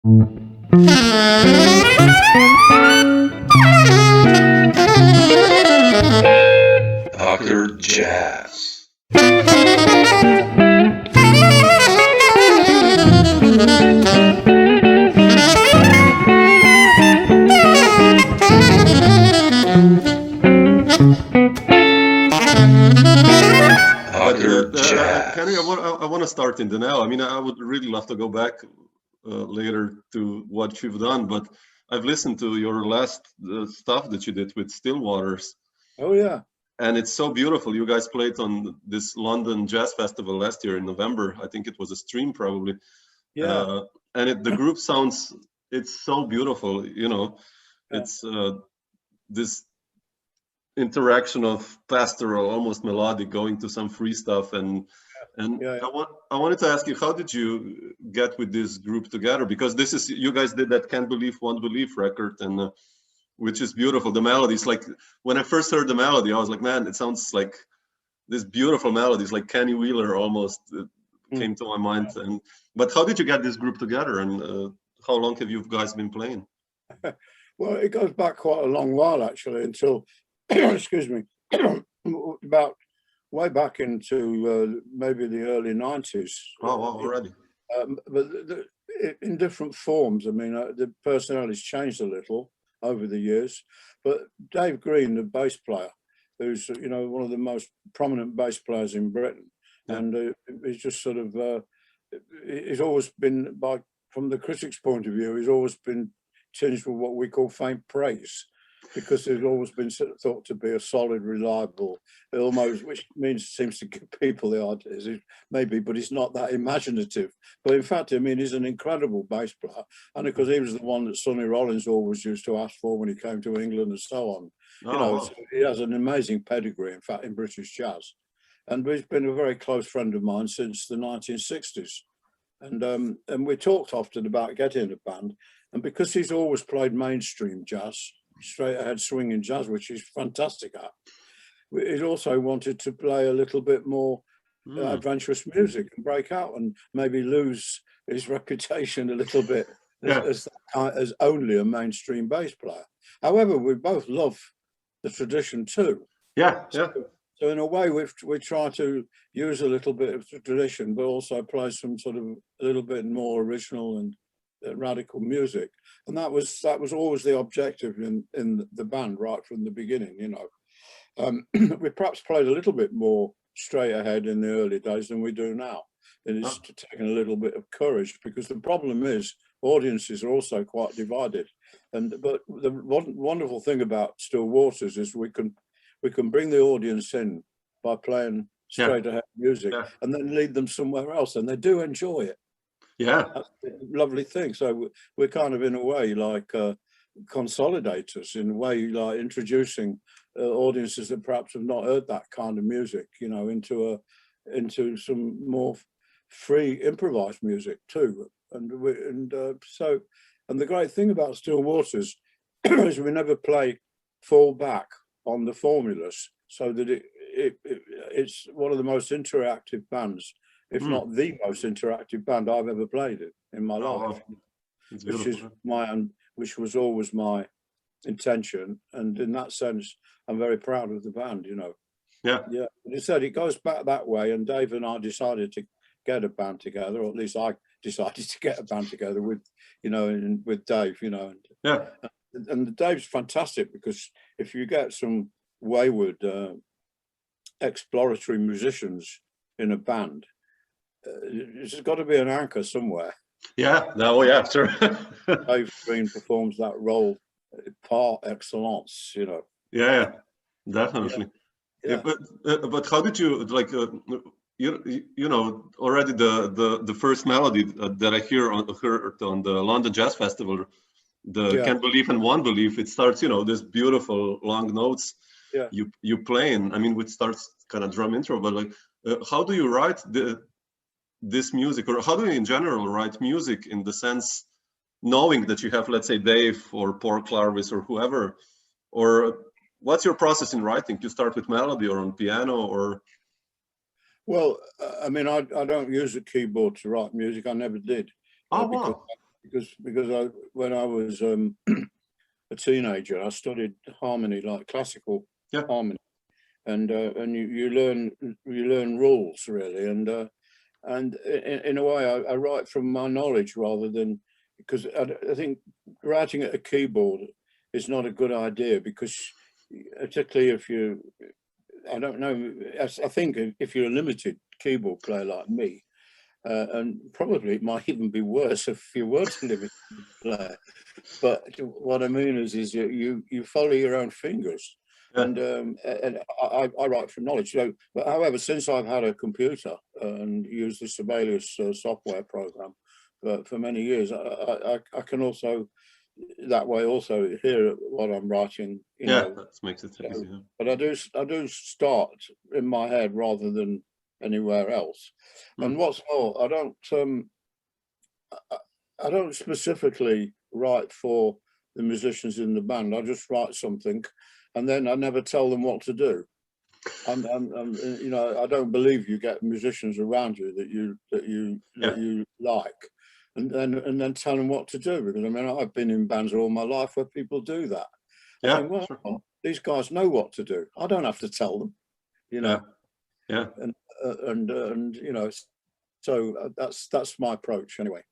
Dr. Jazz. Henry, I want to start in the now. I mean, I would really love to go back later to what you've done, but I've listened to your last stuff that you did with Stillwaters. Oh, yeah. And it's so beautiful. You guys played on this London Jazz Festival last year in November. I think it was a stream probably. Yeah. And the group sounds, it's so beautiful, you know. Yeah. It's this interaction of pastoral, almost melodic, going to some free stuff. And yeah. I wanted to ask you, how did you get with this group together? Because this is, you guys did that Can't Believe, Won't Believe record, and which is beautiful. The melodies, like when I first heard the melody, I was like, man, it sounds like this beautiful melodies, like Kenny Wheeler almost came to my mind. But how did you get this group together, and how long have you guys been playing? Well, it goes back quite a long while actually, until excuse me, about way back into maybe the early 90s. Oh, wow, already. But in different forms. I mean, the personality's changed a little over the years. But Dave Green, the bass player, who's, you know, one of the most prominent bass players in Britain, yeah. And he's just sort of, he's always been, from the critics' point of view, he's always been tinged with what we call faint praise, because there's always been thought to be a solid, reliable, almost, which seems to give people the ideas, maybe, but he's not that imaginative. But in fact, I mean, he's an incredible bass player. And because he was the one that Sonny Rollins always used to ask for when he came to England and so on. Oh. You know, so he has an amazing pedigree, in fact, in British jazz. And he's been a very close friend of mine since the 1960s. And we talked often about getting a band. And because he's always played mainstream jazz, straight ahead swinging jazz, which he's fantastic at, he also wanted to play a little bit more adventurous music and break out and maybe lose his reputation a little bit as only a mainstream bass player. However, we both love the tradition too. Yeah, So in a way, we try to use a little bit of the tradition, but also play some sort of a little bit more original and radical music. And that was always the objective in the band right from the beginning, you know. We perhaps played a little bit more straight ahead in the early days than we do now. And it's taken a little bit of courage, because the problem is audiences are also quite divided. But the wonderful thing about Still Waters is we can bring the audience in by playing straight ahead music and then lead them somewhere else, and they do enjoy it. Yeah, that's a lovely thing. So we're kind of in a way like consolidators, in a way like introducing audiences that perhaps have not heard that kind of music, you know, into some more free improvised music too. And the great thing about Still Waters is we never fall back on the formulas, so that it's one of the most interactive bands, if not the most interactive band I've ever played in my life, which was always my intention. And in that sense, I'm very proud of the band, you know. Yeah. And he said it goes back that way, and Dave and I decided to get a band together, or at least I decided to get a band together with Dave, you know. And Dave's fantastic, because if you get some wayward exploratory musicians in a band, there's got to be an anchor somewhere. Sure. Dave Green performs that role par excellence, you know. Yeah, definitely. Yeah. But how did you you know, already the first melody that I heard on the London Jazz Festival, Can't Believe and Won't Believe, it starts, you know, this beautiful long notes you playing. I mean, which starts kind of drum intro, but like, how do you write this music, or how do you in general write music, in the sense knowing that you have, let's say, Dave or Paul Clarvis or whoever, or what's your process in writing? Do you start with melody or on piano, or? Well, I mean, I don't use a keyboard to write music. I never did. Oh, wow. because when I was a teenager, I studied harmony, like classical harmony, and you learn rules really, and in a way I write from my knowledge rather than, because I think writing at a keyboard is not a good idea, because particularly if you, I don't know, I think if you're a limited keyboard player like me, and probably it might even be worse if you weren't a limited player. But what I mean is you follow your own fingers, and I write from knowledge. So, but however, since I've had a computer and used the Sibelius software program for many years, I can also that way also hear what I'm writing. You know, that makes it easy. Yeah. But I do start in my head rather than anywhere else. And what's more, I don't specifically write for the musicians in the band. I just write something, and then I never tell them what to do. I'm you know, I don't believe you get musicians around you that you like, and then tell them what to do, because I mean I've been in bands all my life where people do that. I think, well, sure. These guys know what to do. I don't have to tell them, you know. And you know, so that's my approach anyway.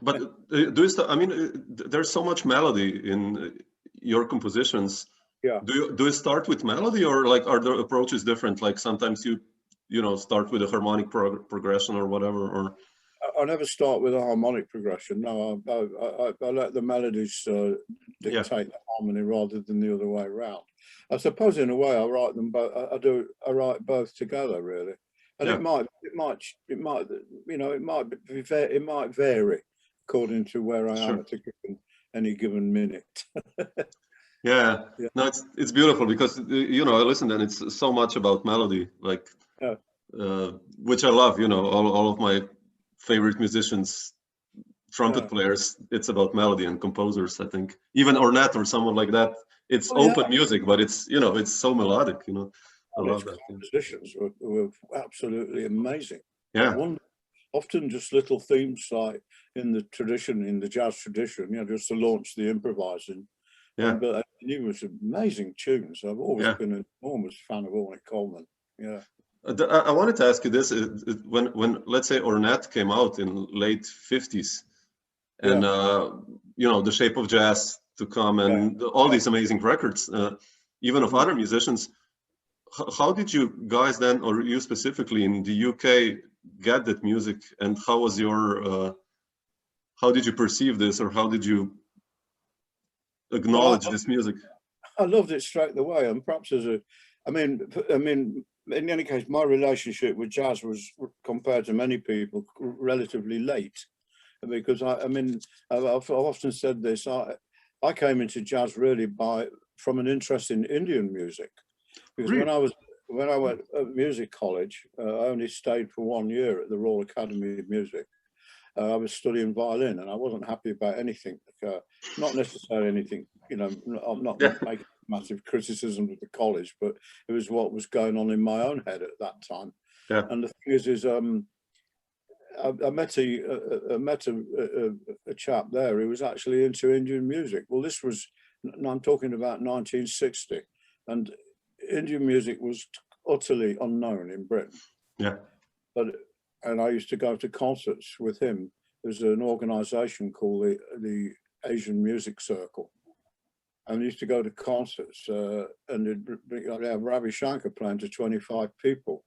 But I mean, there's so much melody in your compositions. Yeah. Do you start with melody, or like are the approaches different? Like sometimes you start with a harmonic progression or whatever, or I never start with a harmonic progression. No, I let the melodies dictate the harmony rather than the other way around. I suppose in a way I write them both. I write both together really, and it might you know, it might vary according to where I am at any given minute. No, it's beautiful, because you know, I listen and it's so much about melody, like which I love. You know, all of my favorite musicians, trumpet players, it's about melody, and composers, I think even Ornette or someone like that, it's open music, but it's, you know, it's so melodic, you know. I love that. Compositions were absolutely amazing. Yeah. Often just little themes, like in the jazz tradition, you know, just to launch the improvising. Yeah. But it was amazing tunes. I've always been an enormous fan of Ornette Coleman. Yeah. I wanted to ask you this: when let's say Ornette came out in late '50s, and you know, The Shape of Jazz to come, and all these amazing records, even of other musicians, how did you guys then, or you specifically in the UK, get that music, and how was your how did you perceive this, or how did you acknowledge this music? I loved it straight away, and perhaps I mean, in any case, my relationship with jazz was, compared to many people, relatively late, because I mean, I've often said this. I came into jazz really from an interest in Indian music, because when I went at music college, I only stayed for 1 year at the Royal Academy of Music. I was studying violin, and I wasn't happy about anything, not necessarily anything, you know, I'm not making massive criticism of the college, but it was what was going on in my own head at that time. And the thing is I met a chap there who was actually into Indian music. Well, this was, I'm talking about 1960, and Indian music was utterly unknown in Britain. And I used to go to concerts with him. There's an organization called the Asian Music Circle, and I used to go to concerts, and they'd have Ravi Shankar playing to 25 people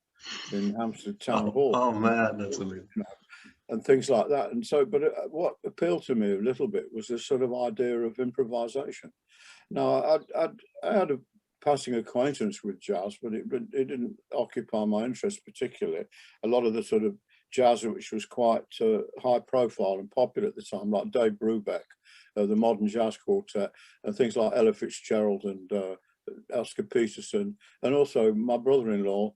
in Hampstead Town Hall. Oh man, that's amazing. You know, and things like that. And so, but what appealed to me a little bit was this sort of idea of improvisation. Now, I had a passing acquaintance with jazz, but it didn't occupy my interest particularly. A lot of the sort of jazz which was quite high profile and popular at the time, like Dave Brubeck, the Modern Jazz Quartet, and things like Ella Fitzgerald and Oscar Peterson, and also my brother-in-law,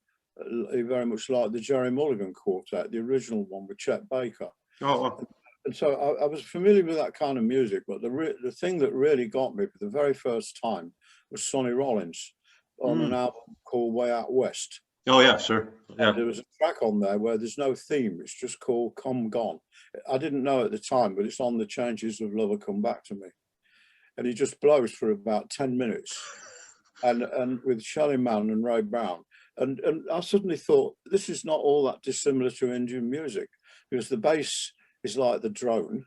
he very much liked the Jerry Mulligan Quartet, the original one with Chet Baker. And so I was familiar with that kind of music, but the thing that really got me for the very first time was Sonny Rollins on an album called Way Out West. Oh yeah, sure. Yeah. There was a track on there where there's no theme. It's just called "Come Gone." I didn't know at the time, but it's on the Changes of Lover Come Back to Me, and he just blows for about 10 minutes, and with Shellyman and Ray Brown, and I suddenly thought this is not all that dissimilar to Indian music, because the bass is like the drone,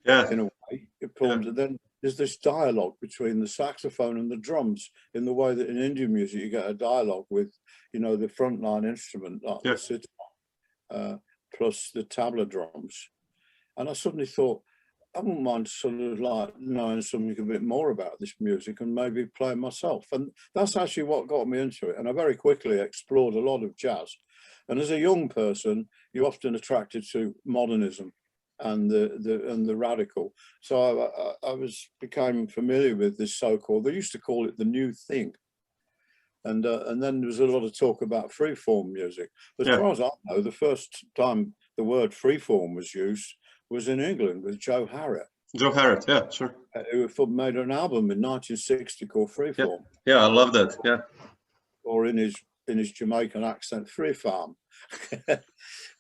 Yeah. in a way. And then there's this dialogue between the saxophone and the drums, in the way that in Indian music you get a dialogue with, you know, the frontline instrument, like the sitar, plus the tabla drums. And I suddenly thought, I wouldn't mind sort of like knowing something a bit more about this music and maybe play myself. And that's actually what got me into it. And I very quickly explored a lot of jazz. And as a young person, you're often attracted to modernism and the radical. So I became familiar with this so-called, they used to call it the new thing. And then there was a lot of talk about freeform music. As far as I know, the first time the word freeform was used was in England with Joe Harrett. Joe Harrett, yeah, sure. Who made an album in 1960 called Freeform. Yeah, I love that. Yeah. Or in his Jamaican accent, Free Farm.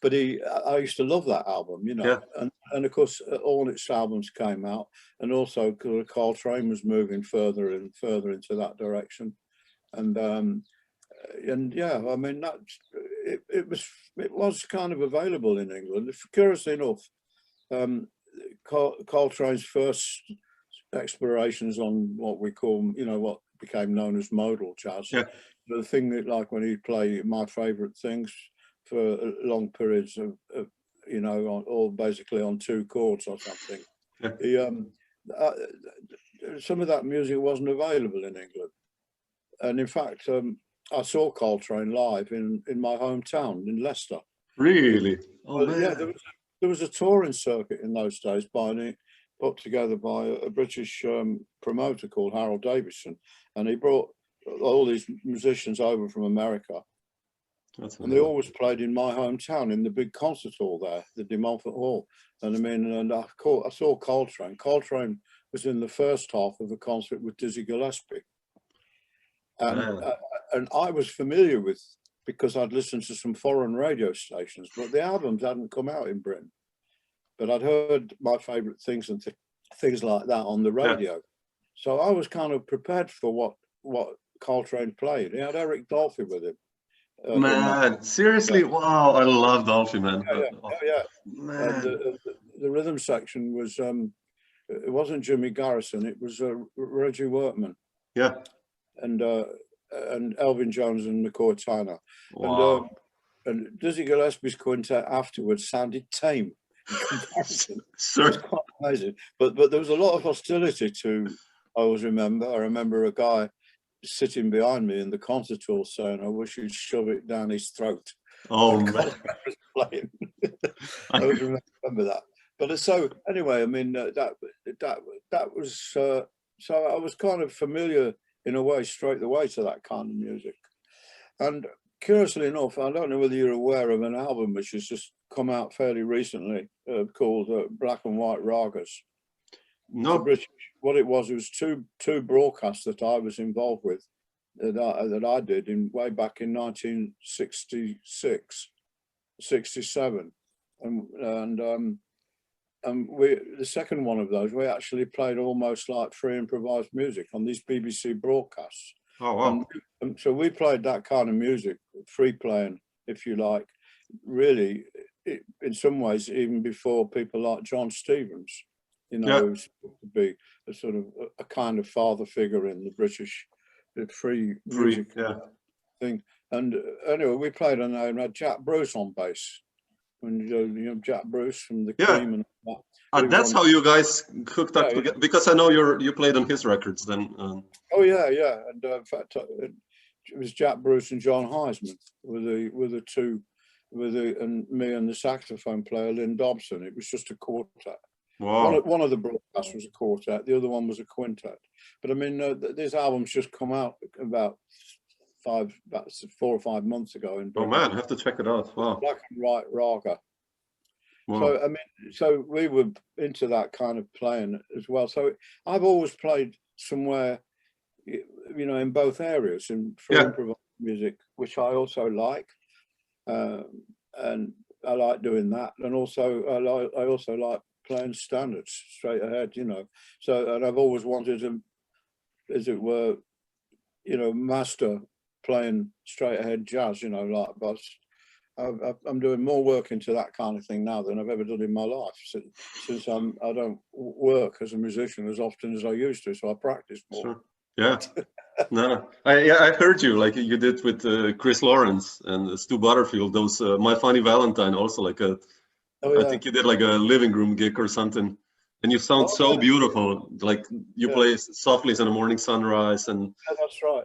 But I used to love that album, you know. Yeah. And of course, all its albums came out, and also Coltrane was moving further and further into that direction. And yeah, I mean, it was kind of available in England. Curiously enough, Coltrane's first explorations on what we call, you know, what became known as modal jazz. Yeah. The thing that, like, when he'd play My Favorite Things for long periods of you know, all basically on 2 chords or something. Yeah. Some of that music wasn't available in England. And in fact, I saw Coltrane live in my hometown in Leicester. Really? Oh, man. Yeah, there was a touring circuit in those days put together by a British promoter called Harold Davison, and he brought all these musicians over from America. And they always played in my hometown in the big concert hall there, the De Montfort Hall. And I mean, and I saw Coltrane. Coltrane was in the first half of a concert with Dizzy Gillespie. And I was familiar with, because I'd listened to some foreign radio stations, but the albums hadn't come out in Britain. But I'd heard My Favorite Things and things like that on the radio. Yeah. So I was kind of prepared for what Coltrane played. He had Eric Dolphy with him. Man, seriously, wow, I love Dolphy, man. Yeah. Man. The rhythm section was, it wasn't Jimmy Garrison, it was Reggie Workman. Yeah. And Elvin Jones and McCoy Tyner. Wow. And Dizzy Gillespie's quintet afterwards sounded tame in comparison. Sure. It was quite amazing. But there was a lot of hostility to, I remember a guy sitting behind me in the concert hall saying, I wish you'd shove it down his throat. Oh, man. Playing. I always remember that. But so anyway, I mean, that was, so I was kind of familiar in a way straight away to that kind of music. And curiously enough, I don't know whether you're aware of an album which has just come out fairly recently called Black and White Ragas. No. British. What it was two broadcasts that I was involved with that I did way back in 1966, 67. And the second one of those, we actually played almost like free improvised music on these BBC broadcasts. Oh, wow. And so we played that kind of music, free playing, if you like, really, in some ways, even before people like John Stevens, you know, who's supposed to be a sort of a kind of father figure in the British free music thing. And anyway, we played and I had Jack Bruce on bass. And you know Jack Bruce from the Cream and that. That's how you guys hooked up together, because I know you played on his records then. Oh yeah, and in fact, it was Jack Bruce and John Heisman and me and the saxophone player Lynn Dobson. It was just a quartet. Wow. One of the broadcasts was a quartet, the other one was a quintet. But I mean, this album's just come out about 4 or 5 months ago. Oh man, I have to check it out. Wow. Black and White Raga. Wow. So I mean, so we were into that kind of playing as well. So I've always played somewhere, you know, in both areas, in free improvised music, which I also like, and I like doing that. And also, I also like playing standards straight ahead, you know. So, and I've always wanted to, as it were, you know, master playing straight ahead jazz, you know, like, but I'm doing more work into that kind of thing now than I've ever done in my life, since I don't work as a musician as often as I used to, so I practice more. Sure. Yeah. No, I heard you, like you did with Chris Lawrence and Stu Butterfield, those My Funny Valentine, also like a, Oh, yeah. I think you did like a living room gig or something, and you sound so beautiful, like you play Softly in the Morning Sunrise, and that's right.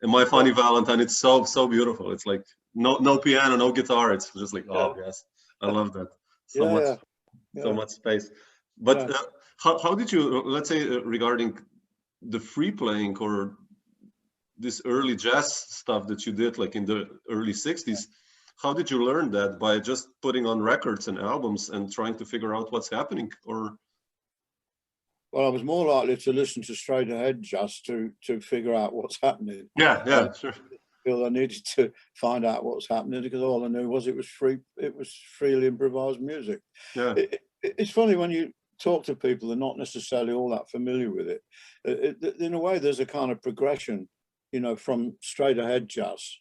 And My Funny Valentine, it's so beautiful. It's like no piano, no guitar. It's just like, oh yes, I love that. So much space. But how did you, let's say, regarding the free playing or this early jazz stuff that you did, like in the early 60s, how did you learn that? By just putting on records and albums and trying to figure out what's happening? Or well, I was more likely to listen to straight ahead jazz to figure out what's happening. Yeah, sure. Because I needed to find out what's happening, because all I knew was it was freely improvised music. Yeah. It's funny when you talk to people, they're not necessarily all that familiar with it. In a way, there's a kind of progression, you know, from straight ahead jazz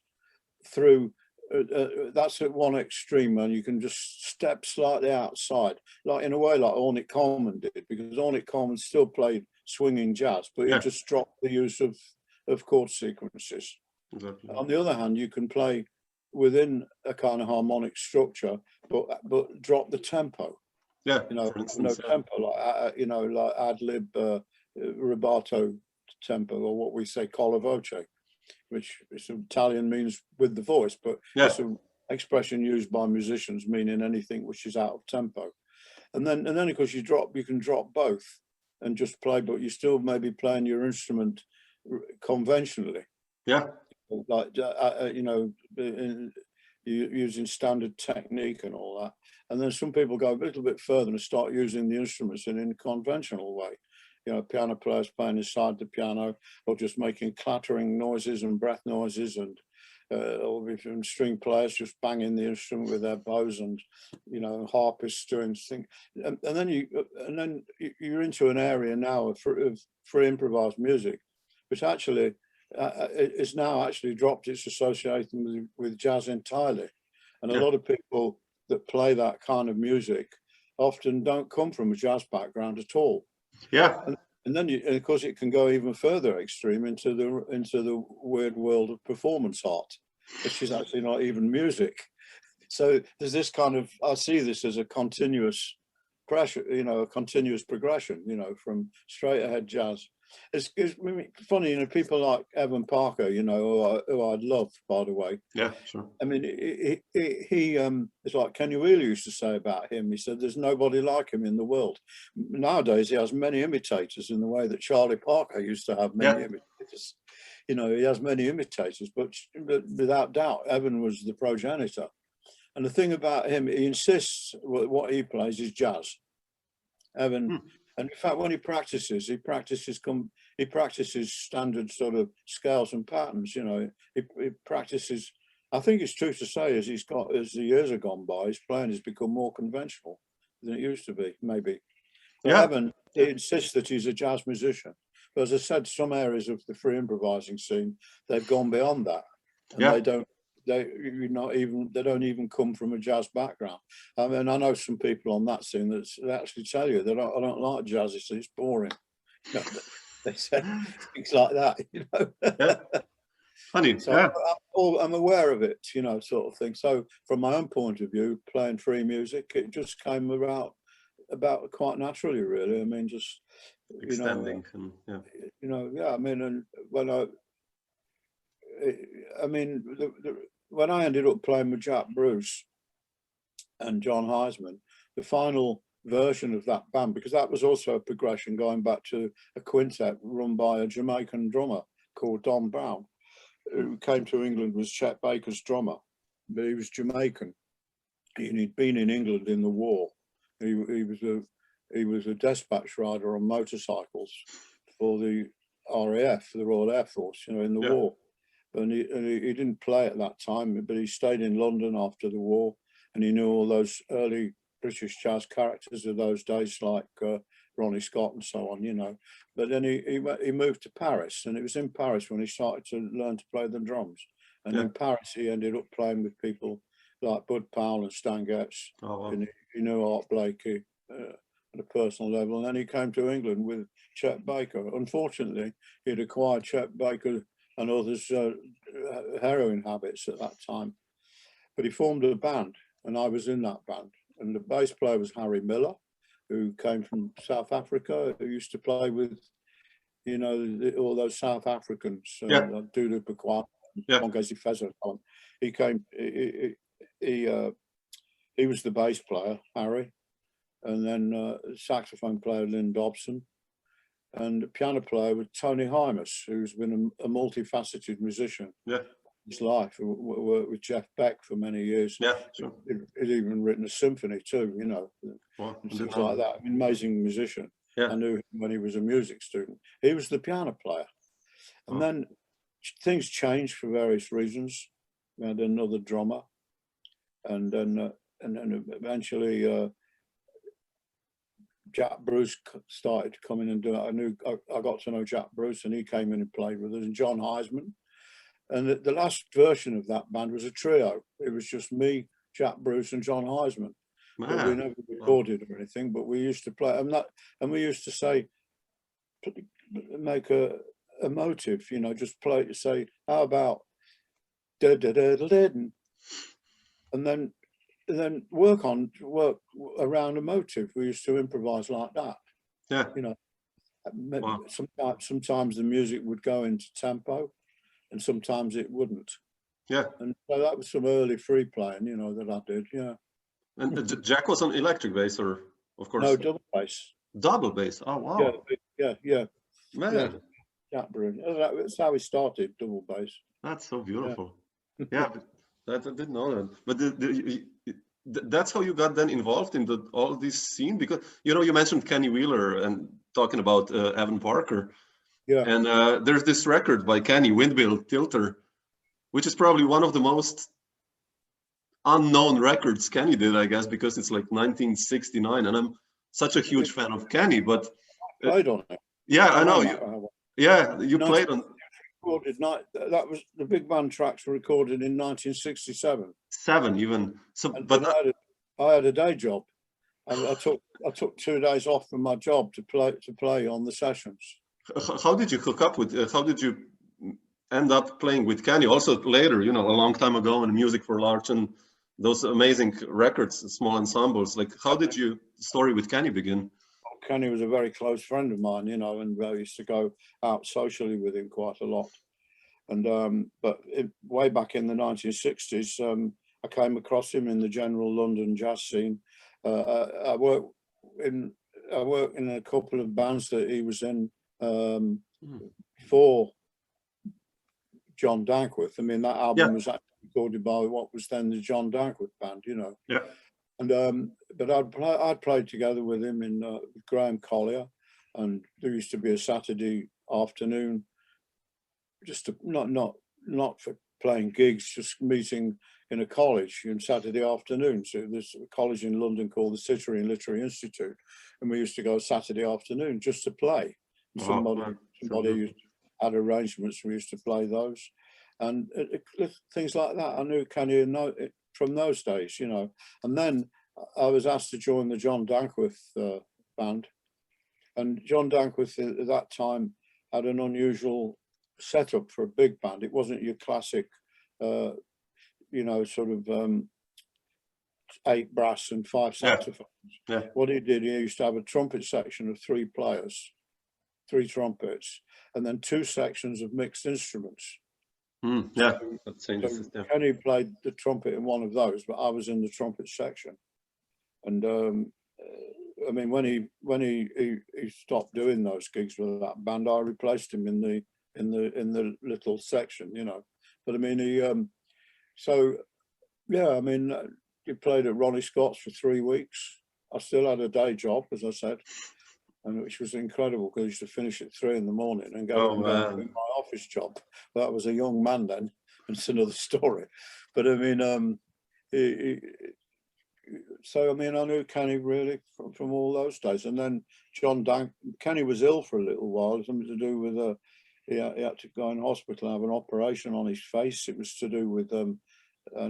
through. That's at one extreme, and you can just step slightly outside, like in a way like Ornette Coleman did, because Ornette Coleman still played swinging jazz, but he just dropped the use of chord sequences. Exactly. On the other hand, you can play within a kind of harmonic structure, but drop the tempo. Yeah, you know, for instance, tempo, like like ad lib, rubato tempo, or what we say colla voce, which is Italian, means with the voice, but it's an expression used by musicians meaning anything which is out of tempo. And then of course you can drop both and just play, but you still maybe playing your instrument conventionally. Yeah. Like using standard technique and all that. And then some people go a little bit further and start using the instruments in a conventional way. You know, piano players playing inside the piano, or just making clattering noises and breath noises, and or even string players just banging the instrument with their bows, and you know, harpists doing things. And then you're into an area now of free improvised music, which actually it's now actually dropped its association with jazz entirely. And a lot of people that play that kind of music often don't come from a jazz background at all. Yeah. And then of course it can go even further extreme into the weird world of performance art, which is actually not even music. So there's this kind of, I see this as a continuous pressure, you know, a continuous progression, you know, from straight ahead jazz. It's funny, you know, people like Evan Parker, you know, who I'd love, by the way. Yeah, sure. I mean, he it's like Kenny Wheeler used to say about him. He said, "There's nobody like him in the world." Nowadays, he has many imitators in the way that Charlie Parker used to have many imitators. You know, he has many imitators, but without doubt, Evan was the progenitor. And the thing about him, he insists what he plays is jazz. Evan. And in fact, when he practices standard sort of scales and patterns. You know, he practices. I think it's true to say, as the years have gone by, his playing has become more conventional than it used to be, maybe. But Evan, he insists that he's a jazz musician. But as I said, some areas of the free improvising scene, they've gone beyond that, and they don't even come from a jazz background. I mean, I know some people on that scene that actually tell you that I don't like jazz, it's boring. You know, they say things like that, you know. Funny. So I'm aware of it, you know, sort of thing. So from my own point of view, playing free music, it just came about quite naturally, really. I mean, just extending, I mean, and when I ended up playing with Jack Bruce and John Heisman, the final version of that band, because that was also a progression going back to a quintet run by a Jamaican drummer called Don Brown, who came to England, was Chet Baker's drummer, but he was Jamaican. And he'd been in England in the war. He was a dispatch rider on motorcycles for the RAF, the Royal Air Force, you know, in the war. and he didn't play at that time, but he stayed in London after the war, and he knew all those early British jazz characters of those days, like Ronnie Scott and so on, you know. But then he moved to Paris, and it was in Paris when he started to learn to play the drums. And in Paris, he ended up playing with people like Bud Powell and Stan Getz. Oh, wow. And he knew Art Blakey at a personal level. And then he came to England with Chet Baker. Unfortunately, he'd acquired Chet Baker and others' heroin habits at that time. But he formed a band, and I was in that band. And the bass player was Harry Miller, who came from South Africa, who used to play with, you know, all those South Africans, like Dudu Bakwa, Mongezi Fezzer. He came, he was the bass player, Harry, and then saxophone player Lynn Dobson, and the piano player was Tony Hymas, who's been a multifaceted musician. His life, who worked with Jeff Beck for many years. Sure. He'd even written a symphony too, you know, and things like that. Amazing musician. I knew him when he was a music student. He was the piano player. And then things changed for various reasons. We had another drummer. And then eventually Jack Bruce started to come in and do it. I got to know Jack Bruce, and he came in and played with us, and John Heisman. And the last version of that band was a trio. It was just me, Jack Bruce, and John Heisman. But we never recorded or anything, but we used to play. And we used to say, make a motive, you know, just play, say, how about da da da da da, and then work around a motive. We used to improvise like that. You know, sometimes the music would go into tempo, and sometimes it wouldn't. And so that was some early free playing, you know, that I did. And Jack was on electric bass, or of course? No, double bass. Double bass. Oh wow. Yeah. Man. Jack Bruce. That's how he started, double bass. That's so beautiful. But I didn't know that. But that's how you got then involved in all this scene, because you know you mentioned Kenny Wheeler and talking about Evan Parker. And there's this record by Kenny, Windmill Tilter, which is probably one of the most unknown records Kenny did, I guess, because it's like 1969, and I'm such a huge fan of Kenny. But played on it. Yeah, I know. You played on. That was the big band tracks were recorded in 1967. Even so, but I had a day job, and I took 2 days off from my job to play on the sessions. How did you hook up with? How did you end up playing with Kenny? Also later, you know, a long time ago in Music for Large and those amazing records, small ensembles. Like, how did your story with Kenny begin? Kenny was a very close friend of mine, you know, and I used to go out socially with him quite a lot. And way back in the 1960s, I came across him in the general London jazz scene. I worked in a couple of bands that he was in for John Dankworth. I mean, that album was actually recorded by what was then the John Dankworth band, you know. And but I'd played together with him in Graham Collier, and there used to be a Saturday afternoon, just not for playing gigs, just meeting in a college on Saturday afternoon. So there's a college in London called the Cittery and Literary Institute, and we used to go Saturday afternoon just to play. Somebody had arrangements, we used to play those, and things like that. I knew Kenny from those days, you know. And then I was asked to join the John Dankworth band, and John Dankworth at that time had an unusual setup for a big band. It wasn't your classic, you know, sort of 8 brass and 5 saxophones. What he did, he used to have a trumpet section of 3 players, 3 trumpets, and then 2 sections of mixed instruments. That changes. So Kenny played the trumpet in one of those, but I was in the trumpet section. And I mean, when he stopped doing those gigs with that band, I replaced him in the little section, you know. But I mean, I mean, he played at Ronnie Scott's for 3 weeks. I still had a day job, as I said, and which was incredible because I used to finish at 3 in the morning and go Oh, and go man. do my office job. But I was a young man then, and it's another story. But I mean, so I mean, I knew Kenny really from all those days. And then Kenny was ill for a little while, something to do with he had to go in hospital and have an operation on his face. It was to do with an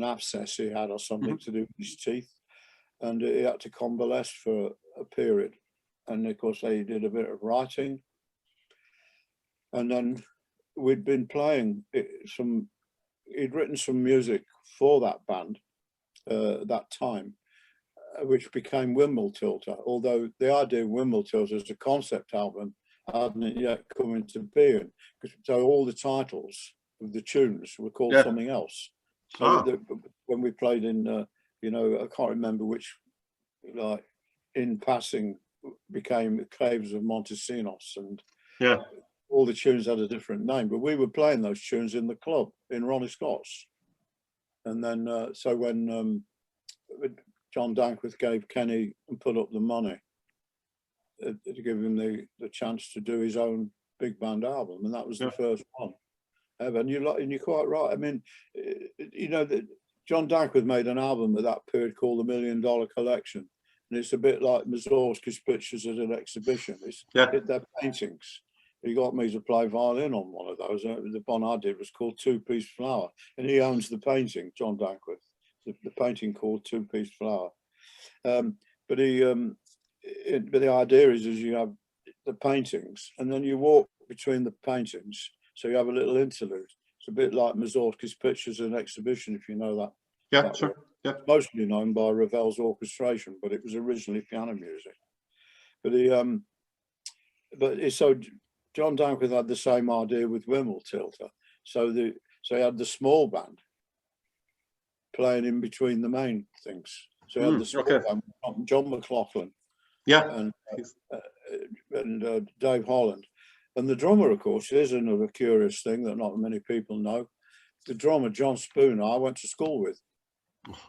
abscess he had or something to do with his teeth, and he had to convalesce for a period. And of course, they did a bit of writing, and then we'd been playing he'd written some music for that band that time, which became Wimble-Tilter, although the idea of Wimble-Tilter as a concept album hadn't yet come into being. So all the titles of the tunes were called something else. So when we played in, you know, I can't remember which, like, In Passing became Caves of Montesinos, and all the tunes had a different name, but we were playing those tunes in the club in Ronnie Scott's. And then, so when John Dankworth gave Kenny and put up the money to give him the chance to do his own big band album, and that was the first one ever. And you're quite right. I mean, you know, that John Dankworth made an album at that period called The $1 Million Collection, and it's a bit like Mussorgsky's pictures at an exhibition. It's their paintings. He got me to play violin on one of those. The one I did was called Two Piece Flower, and he owns the painting, John Dankworth. The painting called Two Piece Flower. But the idea is you have the paintings, and then you walk between the paintings, so you have a little interlude. It's a bit like Mussorgsky's pictures at an exhibition, if you know that. Yeah, sure. Yeah. Mostly known by Ravel's orchestration, but it was originally piano music. But so John Dankworth had the same idea with Wimble-Tilter. So he had the small band playing in between the main things. So he had the small band, John McLaughlin, and Dave Holland. And the drummer, of course, is another curious thing that not many people know. The drummer, John Spooner, I went to school with.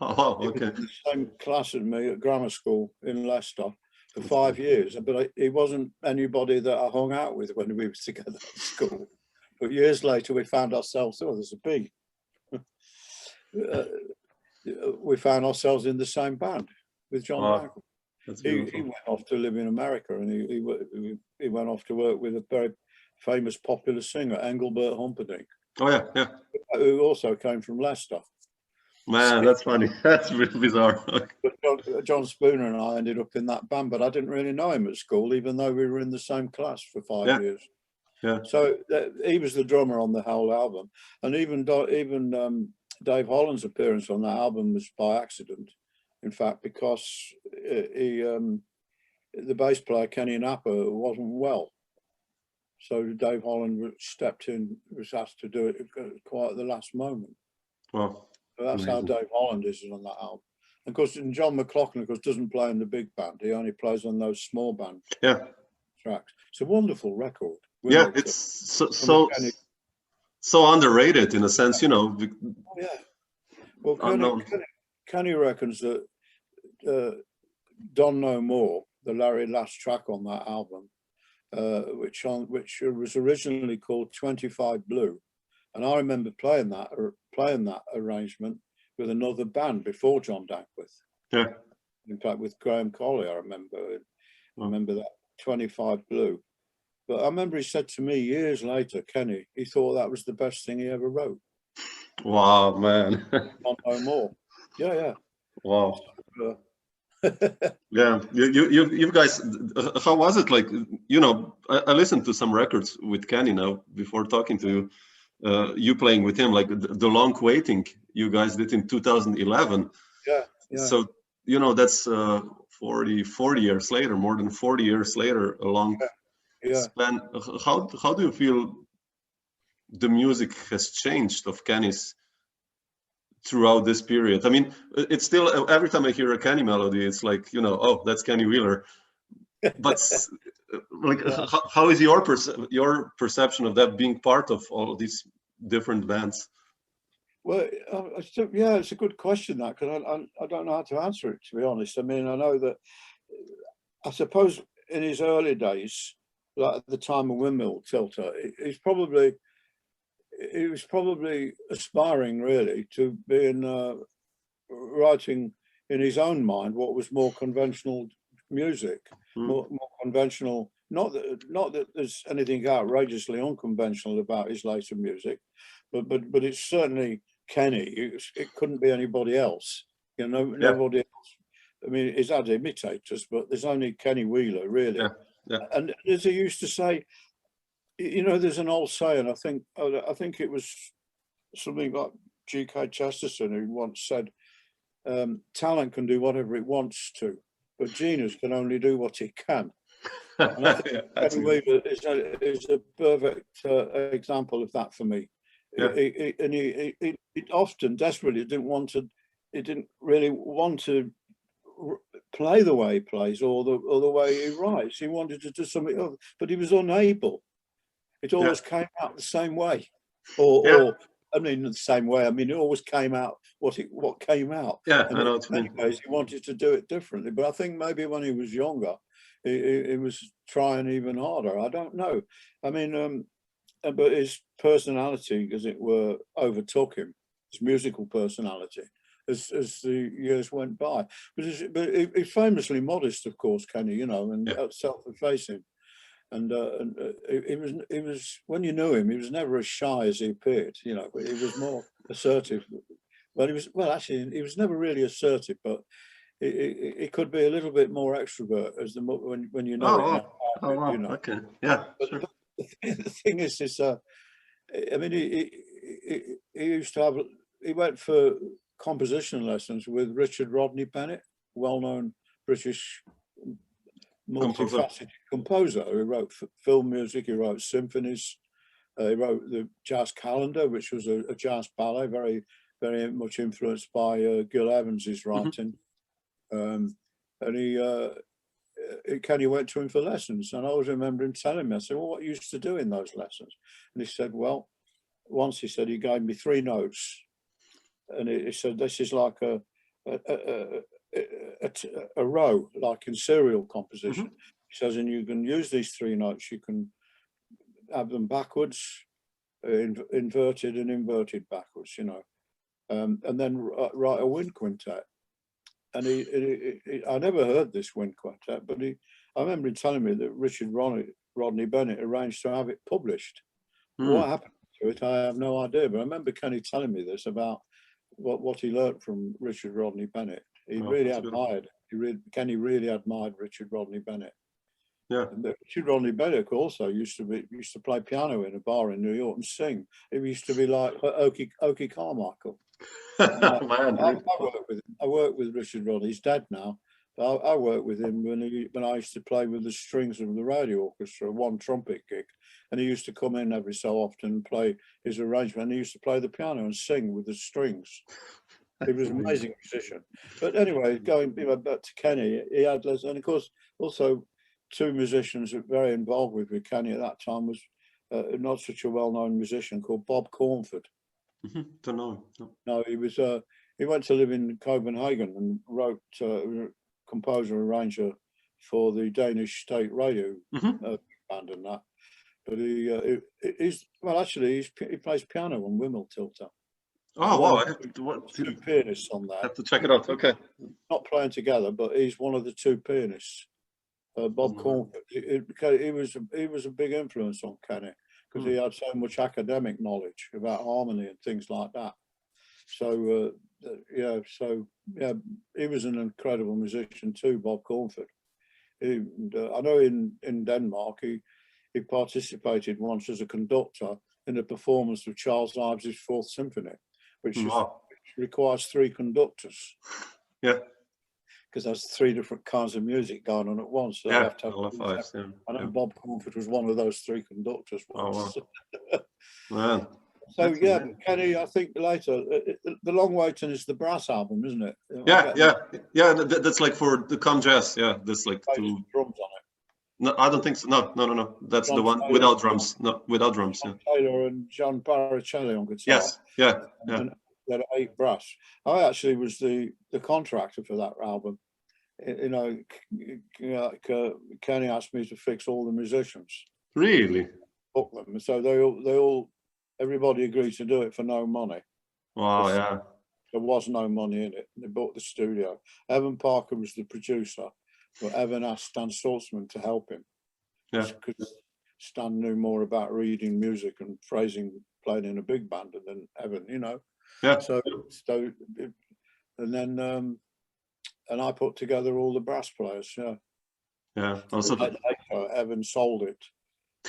Oh, okay. He was in the same class as me at grammar school in Leicester for 5 years, but he wasn't anybody that I hung out with when we were together at school. But years later, we found ourselves, there's a bee. We found ourselves in the same band with John Dankworth. He went off to live in America, and he went off to work with a very famous popular singer, Engelbert Humperdinck. Oh, yeah. Who also came from Leicester. Man, that's funny. That's really bizarre. But John Spooner and I ended up in that band, but I didn't really know him at school, even though we were in the same class for 5 years. Yeah. So he was the drummer on the whole album, and even Dave Holland's appearance on that album was by accident. In fact, because the bass player Kenny Napper wasn't well, so Dave Holland stepped in, was asked to do it quite at the last moment. Wow. So that's how Dave Holland is on that album. And of course, John McLaughlin, of course, doesn't play in the big band. He only plays on those small band tracks. It's a wonderful record. Yeah, it's so underrated in a sense, you know. Well, Kenny reckons that Don't Know More, the Larry Last track on that album, which was originally called 25 Blue, and I remember playing that arrangement with another band before John Dankworth. Yeah. In fact, with Graham Colley, I remember that 25 Blue. But I remember he said to me years later, Kenny, he thought that was the best thing he ever wrote. Wow, man. Don't Know More. Yeah. Wow. Yeah, you guys, how was it? Like, you know, I listened to some records with Kenny now before talking to you. You playing with him, like the Long Waiting you guys did in 2011. Yeah. So, you know, that's 40 years later, more than 40 years later, a long span. How do you feel the music has changed of Kenny's throughout this period? I mean, it's still, every time I hear a Kenny melody, it's like, you know, oh, that's Kenny Wheeler. But like, how is your perception of that being part of all of these different bands? Well, it's a good question, that, because I don't know how to answer it, to be honest. I mean, I know that, I suppose in his early days, like at the time of Windmill Tilter, he was probably aspiring really to being writing in his own mind what was more conventional music, more conventional. Not that there's anything outrageously unconventional about his later music, but it's certainly Kenny. It couldn't be anybody else. Nobody else. I mean, he's had imitators, but there's only Kenny Wheeler really. Yeah. And as he used to say, there's an old saying. I think it was something like G.K. Chesterton who once said, "Talent can do whatever it wants to, but genius can only do what it can." And I think Kenny Wheeler is a perfect example of that for me. Yeah. He often desperately didn't really want to play the way he plays or the way he writes. He wanted to do something else, but he was unable. It always came out the same way, or I mean the same way. I mean it always came out what came out. Yeah, and I know what you mean. Anyways, he wanted to do it differently. But I think maybe when he was younger, he was trying even harder. I don't know. I mean, but his personality, as it were, overtook him. His musical personality. As the years went by, but he's famously modest, of course, Kenny, and self-effacing, and he was when you knew him, he was never as shy as he appeared, but he was more assertive. Well, he was never really assertive, but he could be a little bit more extrovert when you know it. Okay, yeah. But the thing is, I mean, he used to have. He went for composition lessons with Richard Rodney Bennett, well-known British multifaceted composer who wrote film music, he wrote symphonies, he wrote the Jazz Calendar, which was a jazz ballet, very, very much influenced by Gil Evans' writing. And Kenny went to him for lessons, and I always remember him telling me, I said, "Well, what you used to do in those lessons?" And he said, "Well, once," he said, "he gave me 3 notes. And he said, this is like a row, like in serial composition." He says, and you can use these 3 notes. You can have them backwards, inverted and inverted backwards, and then write a wind quintet. And I never heard this wind quintet, but I remember him telling me that Richard Rodney Bennett arranged to have it published. What happened to it, I have no idea. But I remember Kenny telling me this about what he learned from Richard Rodney Bennett. He really admired. Kenny really admired Richard Rodney Bennett. Yeah. And Richard Rodney Bennett also used to play piano in a bar in New York and sing. He used to be like Okie Carmichael. I worked with Richard Rodney. He's dead now. But I worked with him when I used to play with the strings of the radio orchestra, one trumpet gig, and he used to come in every so often and play his arrangement. And he used to play the piano and sing with the strings. He was an amazing musician. But anyway, going back to Kenny, he had, and of course, also 2 musicians that were very involved with Kenny at that time was not such a well-known musician called Bob Cornford. Don't know. No, he was. He went to live in Copenhagen and wrote, composer, arranger for the Danish state radio band and that. But he plays piano on Windmill Tilter. Oh wow! I have 2 pianists on that. I have to check it out. Okay. Not playing together, but he's one of the 2 pianists. Bob Cornford. He was a big influence on Kenny because he had so much academic knowledge about harmony and things like that. So he was an incredible musician too, Bob Cornford. I know in Denmark he participated once as a conductor in a performance of Charles Ives' 4th Symphony, which requires 3 conductors. Yeah. Because there's 3 different kinds of music going on at once. So have to have I know Bob Cornford was one of those 3 conductors once. Oh, wow. So Kenny, I think later, The Long Waiting is the brass album, isn't it? Yeah. That's like for the Com Jazz. Yeah, there's like 2 drums on it. No, I don't think so. No. That's John the one Taylor, without drums. No, without drums. John Taylor and John Baricelli on guitar. Yes. Yeah. And there are 8 brass. I actually was the contractor for that album. you know, Kenny asked me to fix all the musicians. Really? Book them. So everybody agreed to do it for no money. Wow, yeah. There was no money in it. They bought the studio. Evan Parker was the producer, but Evan asked Stan Saltzman to help him. Yeah. Because Stan knew more about reading music and phrasing playing in a big band than Evan, you know. Yeah. So and then and I put together all the brass players. Yeah. Yeah. Also, Evan sold it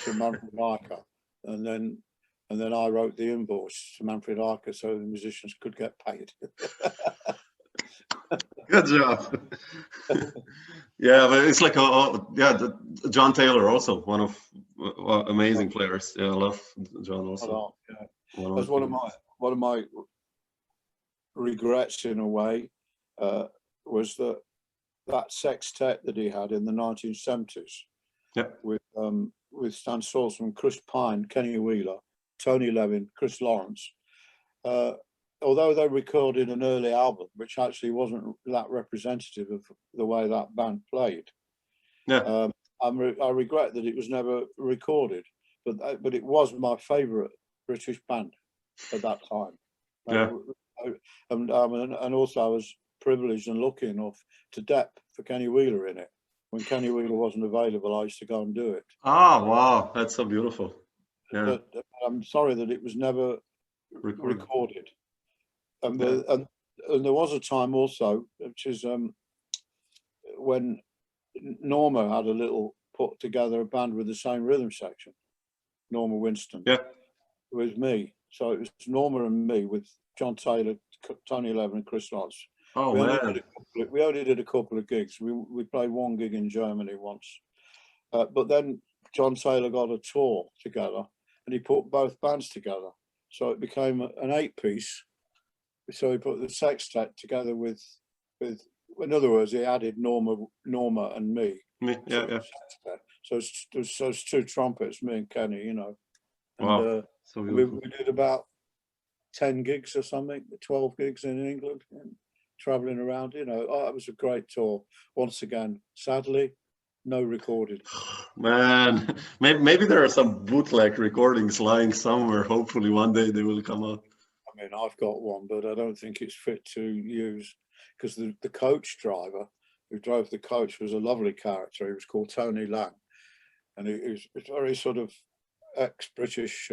to Manfred Eicher, and then I wrote the invoice to Manfred Eicher so the musicians could get paid. good job. Yeah, but it's like John Taylor also one of amazing players. Yeah, I love John also. Yeah. That's one of my regrets in a way was that sextet that he had in the 1970s. Yeah. With Stan Saltzman, Chris Pine, Kenny Wheeler, Tony Levin, Chris Lawrence. Although they recorded an early album, which actually wasn't that representative of the way that band played. Yeah. I regret that it was never recorded, but it was my favourite British band at that time. Yeah. And also I was privileged and lucky enough to dep for Kenny Wheeler in it. When Kenny Wheeler wasn't available, I used to go and do it. Ah, wow, that's so beautiful. Yeah. But I'm sorry that it was never recorded. And there was a time also, which is when Norma had a little put together a band with the same rhythm section, Norma Winston. Yeah. With me. So it was Norma and me with John Taylor, Tony Levin and Chris Lawrence. Oh, we only did a couple of gigs. We played one gig in Germany once. But then John Taylor got a tour together and he put both bands together. So it became an 8-piece. So he put the sextet together with in other words, he added Norma and me. Yeah. So it's 2 trumpets, me and Kenny, you know. And wow. So we did about 10 gigs or something, 12 gigs in England, and traveling around, you know. Oh, it was a great tour. Once again, sadly, no recorded. Man, maybe there are some bootleg recordings lying somewhere. Hopefully one day they will come out. I mean, I've got one, but I don't think it's fit to use because the coach driver who drove the coach was a lovely character. He was called Tony Lang, and he was very sort of ex-British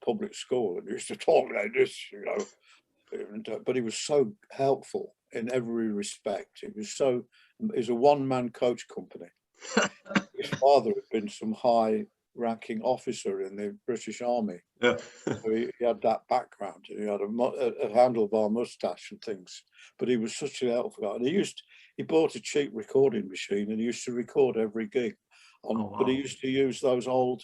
public school, and he used to talk like this, you know. But he was so helpful in every respect. He's a one-man coach company. His father had been some high-ranking officer in the British Army. Yeah. So he had that background. He had a handlebar moustache and things. But he was such a helpful guy. And he bought a cheap recording machine and he used to record every gig. But he used to use those old,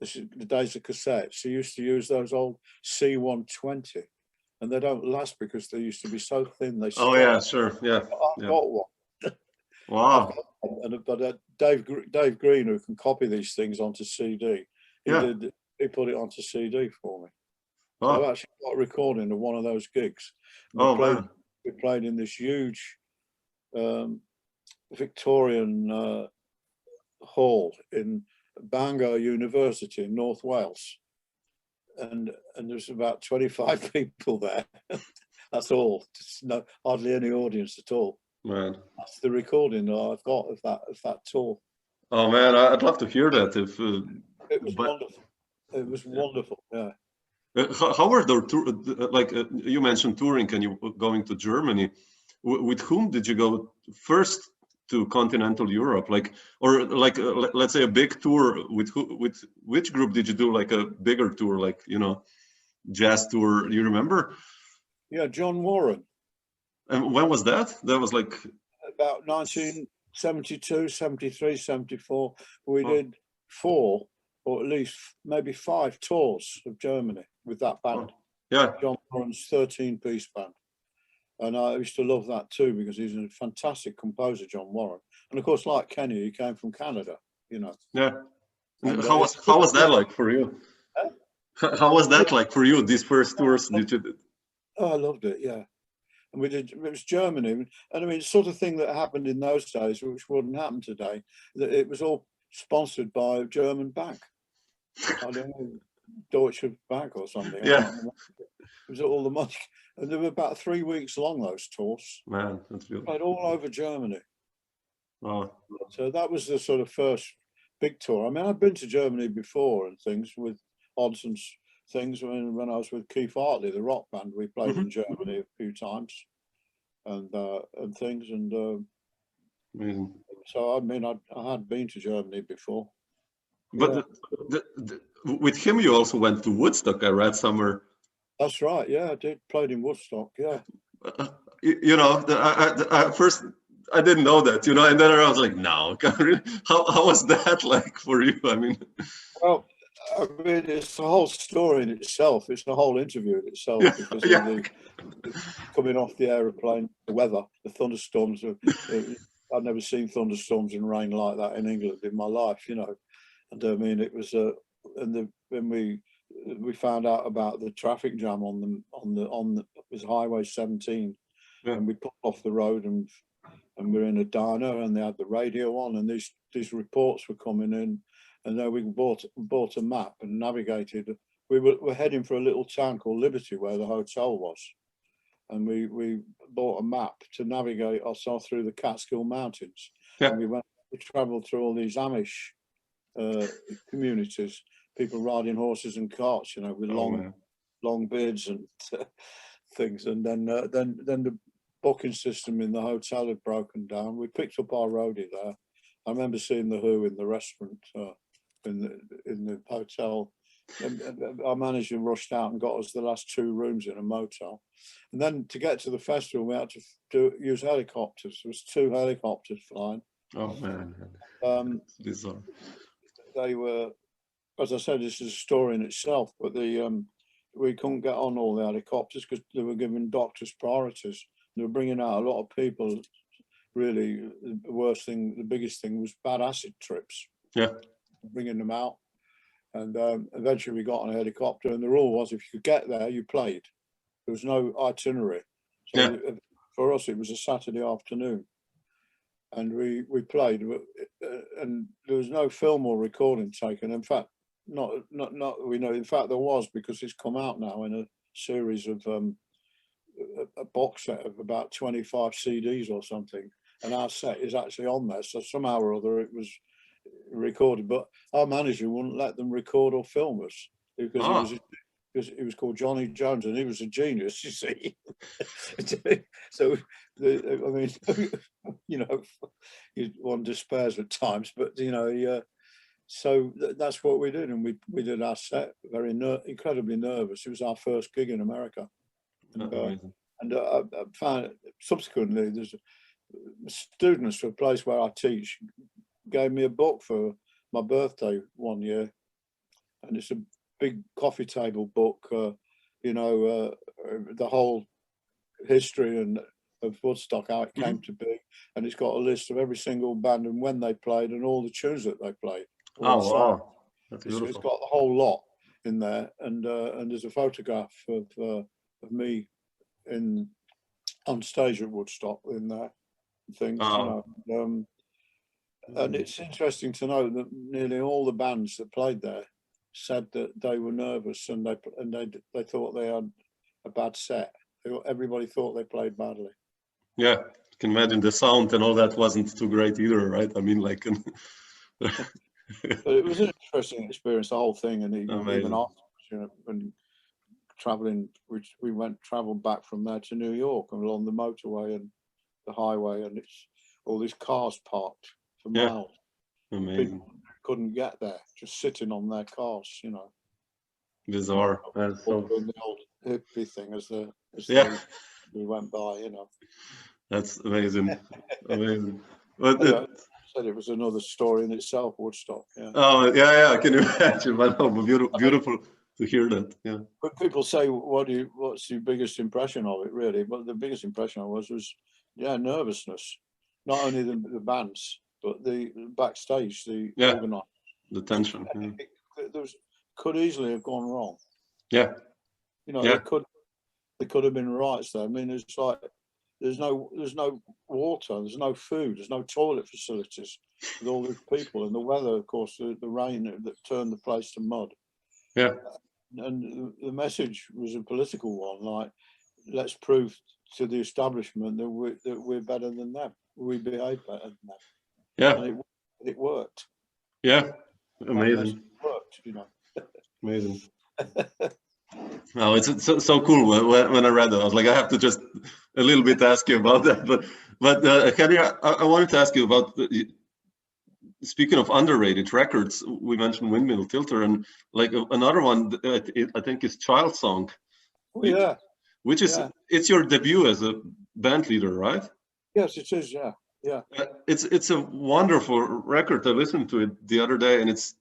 this is the days of cassettes, he used to use those old C120. And they don't last because they used to be so thin. Oh, yeah, sure. Yeah. I've got one. Wow. But Dave Green, who can copy these things onto CD, he put it onto CD for me. So I've actually got a recording of one of those gigs. We played in this huge Victorian hall in Bangor University in North Wales. And there's about 25 people there. That's all. Just hardly any audience at all. Man, that's the recording that I've got of that tour. Oh man, I'd love to hear that. It was wonderful. It was wonderful. Yeah. How were the you mentioned touring and you going to Germany? With whom did you go first to continental Europe? Let's say a big tour. With which group did you do like a bigger tour, like jazz tour? Do you remember? Yeah, John Warren. And when was that? That was like about 1972, 73, 74. We did 4 or at least maybe 5 tours of Germany with that band. Yeah. John Warren's 13-piece band. And I used to love that too because he's a fantastic composer, John Warren. And of course, like Kenny, he came from Canada, you know. Yeah. And how was that like for you? How was that like for you, these first tours that you did? Oh, I loved it, yeah. and it was Germany, and I mean, sort of thing that happened in those days, which wouldn't happen today. That it was all sponsored by a German bank. I don't know, Deutsche Bank or something. Yeah. It was all the money, and they were about 3 weeks long. Those tours, Man, that's beautiful. played all over Germany. Oh, So that was the sort of first big tour. I mean, I've been to Germany before and things with odds and things. When I was with Keith Hartley, the rock band, we played in Germany a few times, and things. And amazing. so I mean, I had been to Germany before. But with him, you also went to Woodstock. I read somewhere. That's right. Yeah, I did. Played in Woodstock. Yeah. You know, I first I didn't know that. You know, and then I was like, no, how was that like for you? I mean, well, I mean, it's the whole story in itself. It's the whole interview in itself because of the coming off the aeroplane, the weather, the thunderstorms. I'd never seen thunderstorms and rain like that in England in my life, you know. And I mean, it was when we found out about the traffic jam on it was Highway 17, and we pulled off the road and we're in a diner and they had the radio on and these reports were coming in, and then we bought a map and navigated. We were heading for a little town called Liberty where the hotel was, and we bought a map to navigate ourselves through the Catskill Mountains. And we travelled through all these Amish communities, people riding horses and carts, you know, with long beards and things. And then the booking system in the hotel had broken down. We picked up our roadie there. I remember seeing the Who in the restaurant in the hotel. And our manager rushed out and got us the last 2 rooms in a motel. And then to get to the festival, we had to use helicopters. There was 2 helicopters flying. Oh man, bizarre. They were, as I said, this is a story in itself, but we couldn't get on all the helicopters because they were giving doctors priorities. They were bringing out a lot of people. Really, the biggest thing was bad acid trips. Yeah, bringing them out. And eventually we got on a helicopter, and the rule was if you could get there, you played. There was no itinerary. So for us, it was a Saturday afternoon, and we played, and there was no film or recording taken. In fact, not we know. In fact, there was, because it's come out now in a series of a box set of about 25 CDs or something, and our set is actually on there. So somehow or other, it was recorded, but our manager wouldn't let them record or film us because he was called Johnny Jones and he was a genius, you see. So I mean, you know, one despairs at times, but you know, so that's what we did, and we did our set very incredibly nervous. It was our first gig in America, and I found subsequently there's students for a place where I teach gave me a book for my birthday one year, and it's a big coffee table book, you know, the whole history of Woodstock, how it came to be, and it's got a list of every single band and when they played and all the tunes that they played. Oh wow, that's beautiful. It's got the whole lot in there, and there's a photograph of me on stage at Woodstock in there, things, you know. And it's interesting to know that nearly all the bands that played there said that they were nervous and they thought they had a bad set. Everybody thought they played badly. Yeah, you can imagine the sound and all that wasn't too great either, right? I mean, like. But it was an interesting experience, the whole thing, and even afterwards, you know, when traveling, we traveled back from there to New York and along the motorway and the highway, and it's all these cars parked for miles. Amazing. People couldn't get there, just sitting on their cars, you know. Bizarre. Doing the old hippie thing as we went by, you know. That's amazing. Amazing. But I said it was another story in itself, Woodstock. Yeah. Oh yeah, I can imagine. But beautiful to hear that. Yeah. But people say, what's your biggest impression of it, really? But the biggest impression was nervousness. Not only the bands, but the backstage, the organizers. The tension. Could easily have gone wrong. Yeah. You know, there could have been riots there. I mean, it's like there's no water, there's no food, there's no toilet facilities with all these people, and the weather, of course, the rain that turned the place to mud. Yeah. And the message was a political one, like, let's prove to the establishment that we're better than them. We behave better than them. Yeah. And it worked. Yeah. Amazing. It worked, you know. Amazing. No, it's so cool. When I read it, I was like, I have to just a little bit ask you about that. But Henry, I wanted to ask you about speaking of underrated records. We mentioned Windmill Tilter, and like another one, I think is Child Song. Oh, yeah. Which is it's your debut as a band leader, right? Yes, it is. Yeah, yeah. It's a wonderful record. I listened to it the other day, and it's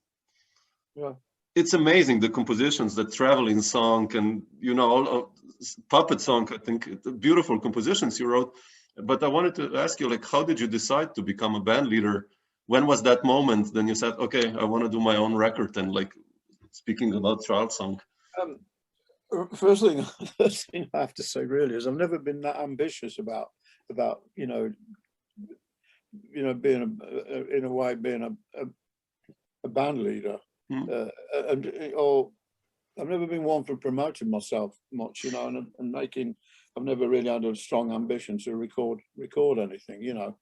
amazing, the compositions, the traveling song, and all puppet song. I think beautiful compositions you wrote. But I wanted to ask you, like, how did you decide to become a band leader? When was that moment? Then you said, okay, I want to do my own record. And like, speaking about Child Song. First thing I have to say really is I've never been that ambitious about being in a way being a band leader, or I've never been one for promoting myself much, and making. I've never really had a strong ambition to record anything,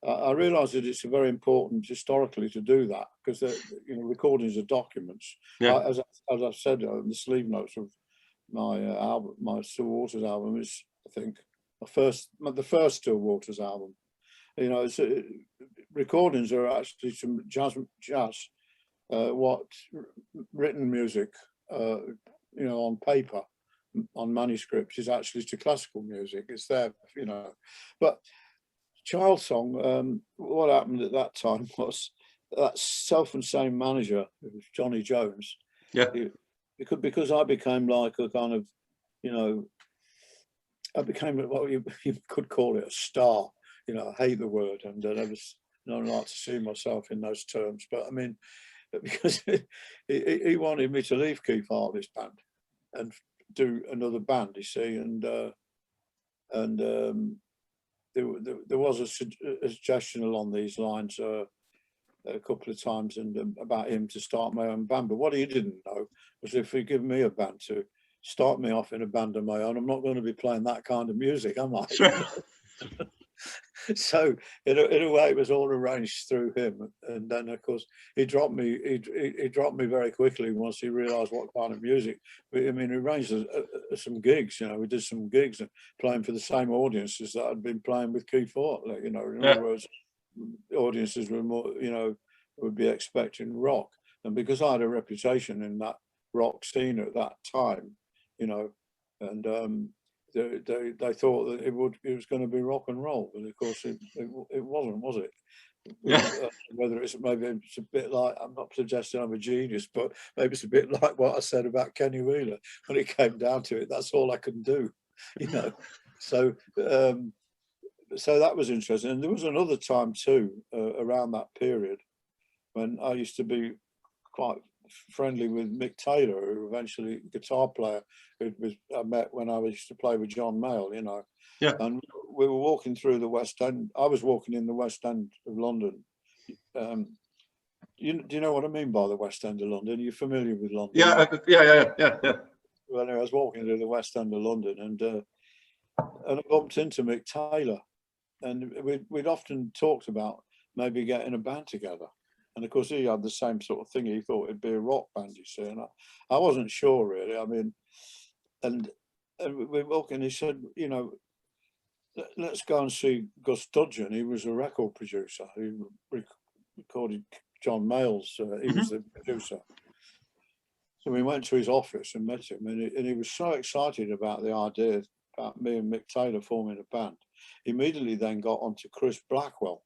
I realise that it's very important historically to do that, because recordings are documents. Yeah. As I've said in the sleeve notes of my album, my Still Waters album is, I think, the first Still Waters album. Recordings are actually some jazz, what written music, on paper, on manuscripts, is actually to classical music. It's there, but Child Song, what happened at that time was that self-and-same manager, it was Johnny Jones. Yeah. Because I became like a kind of, I became what you could call it a star. I hate the word, and I don't like to see myself in those terms. But I mean, because he wanted me to leave Keith Hartley's band and do another band, you see, and there was a suggestion along these lines a couple of times, and about him to start my own band. But what he didn't know was if he give me a band to start me off in a band of my own, I'm not going to be playing that kind of music, am I? Sure. So in a way, it was all arranged through him, and then of course he dropped me. He dropped me very quickly once he realised what kind of music. I mean, he arranged some gigs. We did some gigs and playing for the same audiences that I'd been playing with Keith Hartley. In other words, audiences were more, would be expecting rock, and because I had a reputation in that rock scene at that time, and they thought that it was going to be rock and roll, but of course it wasn't, was it? Yeah. Whether it's a bit like, I'm not suggesting I'm a genius, but maybe it's a bit like what I said about Kenny Wheeler. When it came down to it, that's all I can do, So that was interesting. And there was another time too, around that period, when I used to be quite friendly with Mick Taylor, who eventually guitar player, I met when I used to play with John Mayall, Yeah. And we were walking through the West End. I was walking in the West End of London. Do you know what I mean by the West End of London? Are you familiar with London? Yeah. Well, anyway, I was walking through the West End of London, and I bumped into Mick Taylor, and we'd often talked about maybe getting a band together. And of course, he had the same sort of thing. He thought it'd be a rock band, you see. And I wasn't sure really. I mean, and we're walking. He said, let's go and see Gus Dudgeon. He was a record producer. He recorded John Mayall's. He was the producer. So we went to his office and met him, and he was so excited about the idea about me and Mick Taylor forming a band. He immediately then got onto Chris Blackwell,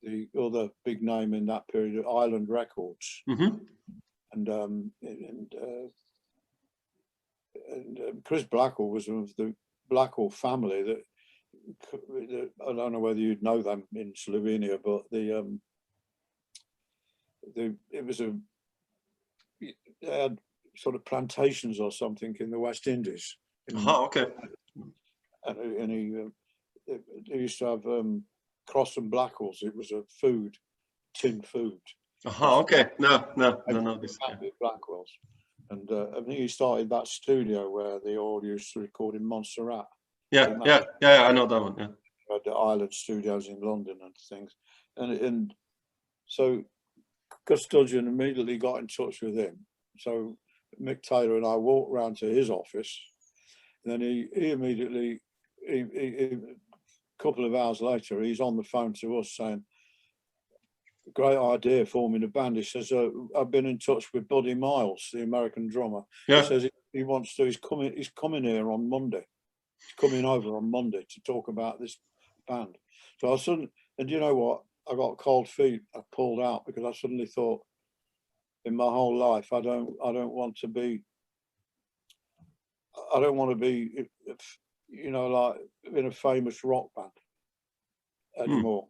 the other big name in that period, of Island Records, and Chris Blackwell was of the Blackwell family. That I don't know whether you'd know them in Slovenia, but they had sort of plantations or something in the West Indies. Okay. And he they used to have Cross and Blackwells. It was a tin food. Okay. No. This. Blackwells. And I think he started that studio where they all used to record in Montserrat. Yeah, I know that one. Yeah. The Island Studios in London and things. And so Gus Dudgeon immediately got in touch with him. So Mick Taylor and I walked round to his office. And then he immediately, a couple of hours later, he's on the phone to us saying, great idea forming a band. He says, I've been in touch with Buddy Miles, the American drummer. Yeah. He says he wants to, he's coming here on Monday. He's coming over on Monday to talk about this band. So I suddenly, and you know what? I got cold feet. I pulled out because I suddenly thought, in my whole life, I don't want to be, you know, like in a famous rock band anymore.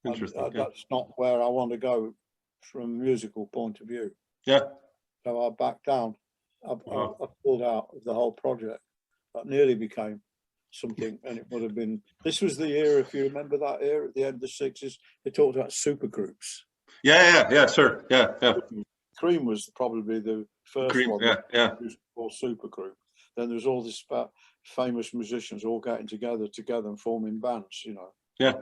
Interesting. That's not where I want to go from a musical point of view. Yeah. So I backed down. I pulled out of the whole project. That nearly became something, and it would have been. This was the era, if you remember that era at the end of the 60s. They talked about supergroups. Yeah, sure. Yeah. Cream was probably the first one. Yeah. Called supergroup. Then there was all this about famous musicians all getting together and forming bands. You know. Yeah.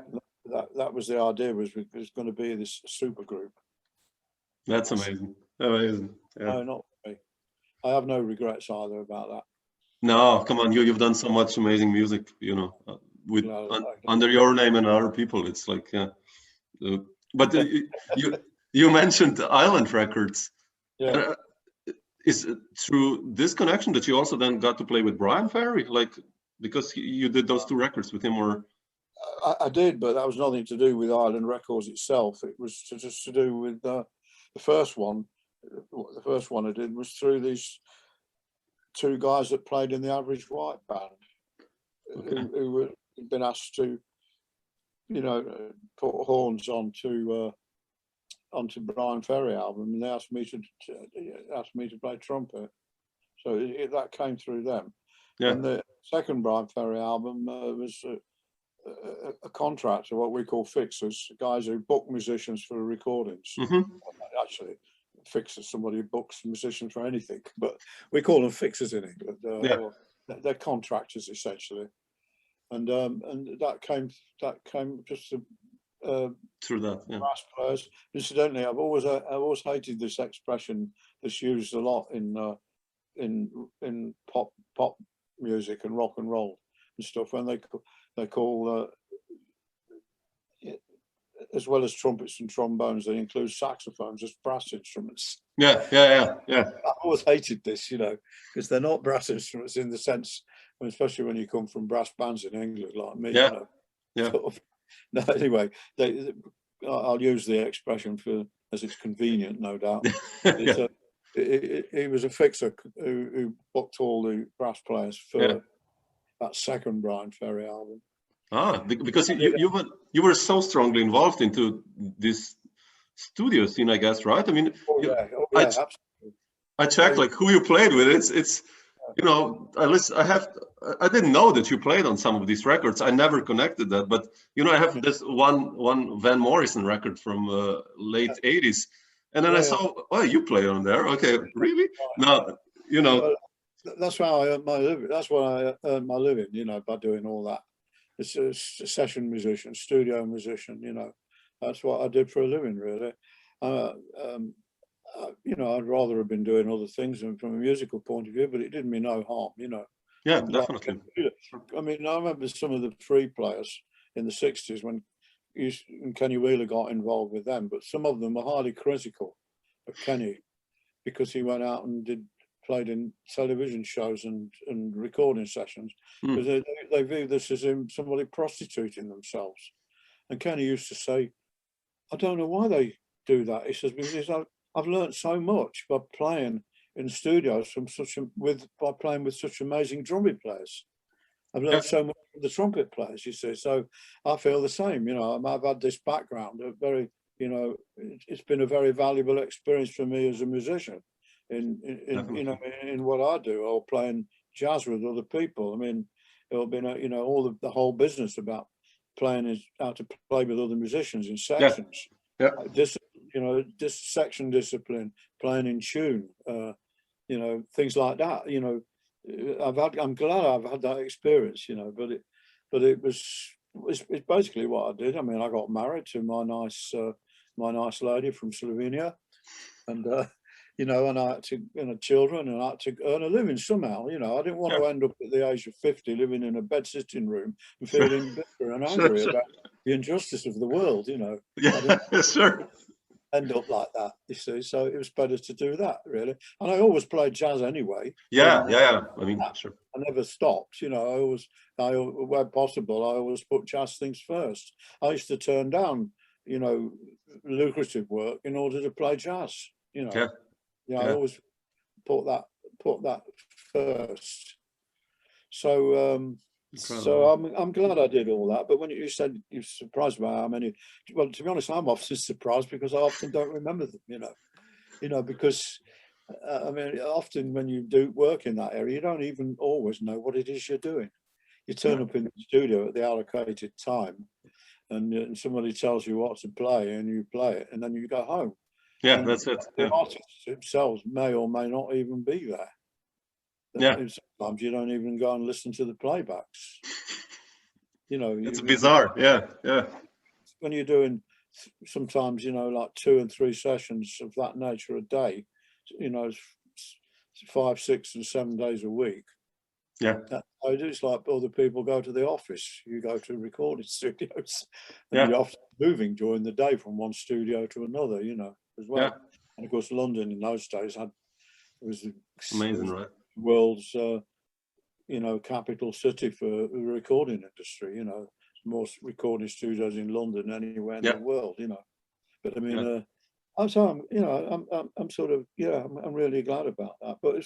That was the idea. Was going to be this supergroup. That's amazing. Amazing. Yeah. No, not me. I have no regrets either about that. No, come on, you've done so much amazing music, you know, with under your name and other people. It's like, but you mentioned Island Records. Yeah. Is it through this connection that you also then got to play with Bryan Ferry, like because you did those 2 records with him, or? I did, but that was nothing to do with Island Records itself. It was just to do with the first one. The first one I did was through these 2 guys that played in the Average White Band, who were been asked to, you know, put horns onto Bryan Ferry album, and they asked me to play trumpet. So that came through them. Yeah. And the second Bryan Ferry album was a contractor, what we call fixers, guys who book musicians for recordings. Actually, fixers, somebody who books musicians for anything, but we call them fixers in England. They're contractors essentially, and that came just through that. Yeah. Brass players. Incidentally, I've always hated this expression that's used a lot in pop music and rock and roll and stuff, when they call as well as trumpets and trombones, they include saxophones as brass instruments. Yeah. I've always hated this, you know, because they're not brass instruments in the sense, especially when you come from brass bands in England like me. Yeah. You know, yeah. Sort of, no, anyway, I'll use the expression as it's convenient, no doubt. Yeah. He was a fixer who booked all the brass players for that second Bryan Ferry album. Because you were so strongly involved into this studio scene, I guess, right? I mean, absolutely. I checked like who you played with. It's you know, I didn't know that you played on some of these records. I never connected that, but you know, I have this one Van Morrison record from late '80s, and then I saw, oh, you play on there. Okay, really? No, you know. That's how I earned my living. That's what I earned my living, you know, by doing all that. It's a session musician, studio musician, you know. That's what I did for a living, really. You know, I'd rather have been doing other things from a musical point of view, but it did me no harm, you know. Yeah, definitely. I mean, I remember some of the free players in the 60s when Kenny Wheeler got involved with them, but some of them were highly critical of Kenny because he went out and played in television shows and recording sessions, because they view this as somebody prostituting themselves. And Kenny used to say, I don't know why they do that. He says, because I've learned so much by playing in studios by playing with such amazing drumming players. I've learned so much from the trumpet players, you see. So I feel the same, you know. I've had this background, you know, it's been a very valuable experience for me as a musician in you know, in what I do, or playing jazz with other people. I mean, It'll be, you know, all the whole business about playing is how to play with other musicians in sections. Yeah. You know, section discipline, playing in tune. You know, things like that. You know, I'm glad I've had that experience. You know, but it's basically what I did. I mean, I got married to my nice lady from Slovenia, and you know, and I had to, you know, children, and I had to earn a living somehow. You know, I didn't want to end up at the age of 50 living in a bed sitting room and feeling bitter and angry about the injustice of the world. You know, yeah, sure. End up like that, you see. So it was better to do that, really. And I always played jazz anyway. Yeah. I mean, sure. I never stopped, you know. Where possible, I always put jazz things first. I used to turn down, you know, lucrative work in order to play jazz. You know, I always put that first. So I'm glad I did all that. But when you said you're surprised by how many, well, to be honest, I'm often surprised because I often don't remember them. You know, because I mean, often when you do work in that area, you don't even always know what it is you're doing. You turn up in the studio at the allocated time, and somebody tells you what to play, and you play it, and then you go home. Yeah, and that's it. The artists themselves may or may not even be there. And sometimes you don't even go and listen to the playbacks. You know, it's bizarre. Yeah. When you're doing sometimes, you know, like 2 and 3 sessions of that nature a day, you know, 5, 6, and 7 days a week. Yeah. It's like other people go to the office. You go to recording studios, and you're often moving during the day from one studio to another. You know, as well. Yeah. And of course, London in those days was amazing, right? The world's you know, capital city for the recording industry. You know, most recording studios in London anywhere in the world. You know, but I mean. I'm sort of, I'm really glad about that. But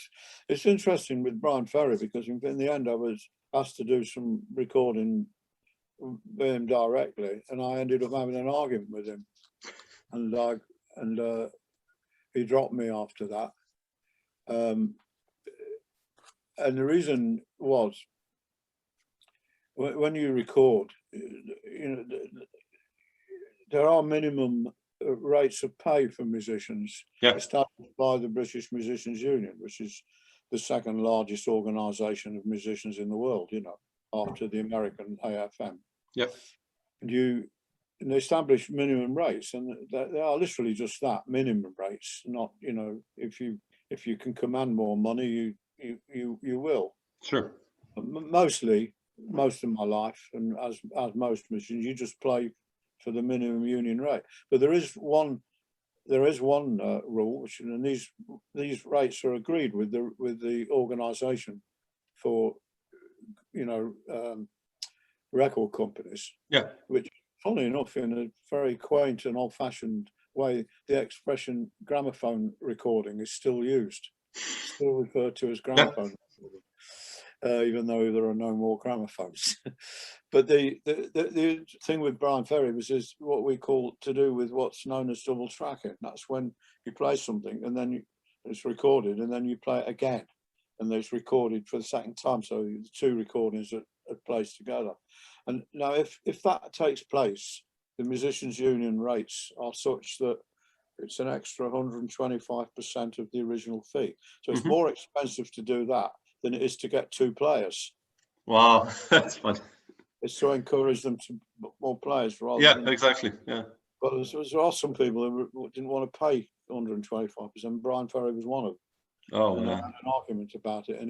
it's interesting with Brian Ferry, because in the end I was asked to do some recording with him directly, and I ended up having an argument with him, and he dropped me after that. And the reason was, when you record, you know, there are minimum rates of pay for musicians established by the British Musicians Union, which is the second largest organisation of musicians in the world, you know, after the American AFM. And they establish minimum rates, and they are literally just that, minimum rates. Not, you know, if you can command more money, you will. Sure. Most of my life, and as most musicians, you just play for the minimum union rate. But there is one rule, which, and these rates are agreed with the organisation for, you know, record companies. Which, funnily enough, in a very quaint and old-fashioned way, the expression gramophone recording is still used, still referred to as gramophone recording, even though there are no more gramophones. But the thing with Brian Ferry is what we call to do with what's known as double tracking. That's when you play something and then it's recorded, and then you play it again, and it's recorded for the second time. So the 2 recordings are placed together. And now, if that takes place, the Musicians Union rates are such that it's an extra 125% of the original fee. So it's more expensive to do that than it is to get 2 players. Wow, that's fun. It's to encourage them to more players rather than... exactly. But there are some people who didn't want to pay 125%. Brian Ferry was one of them. And I had an argument about it, and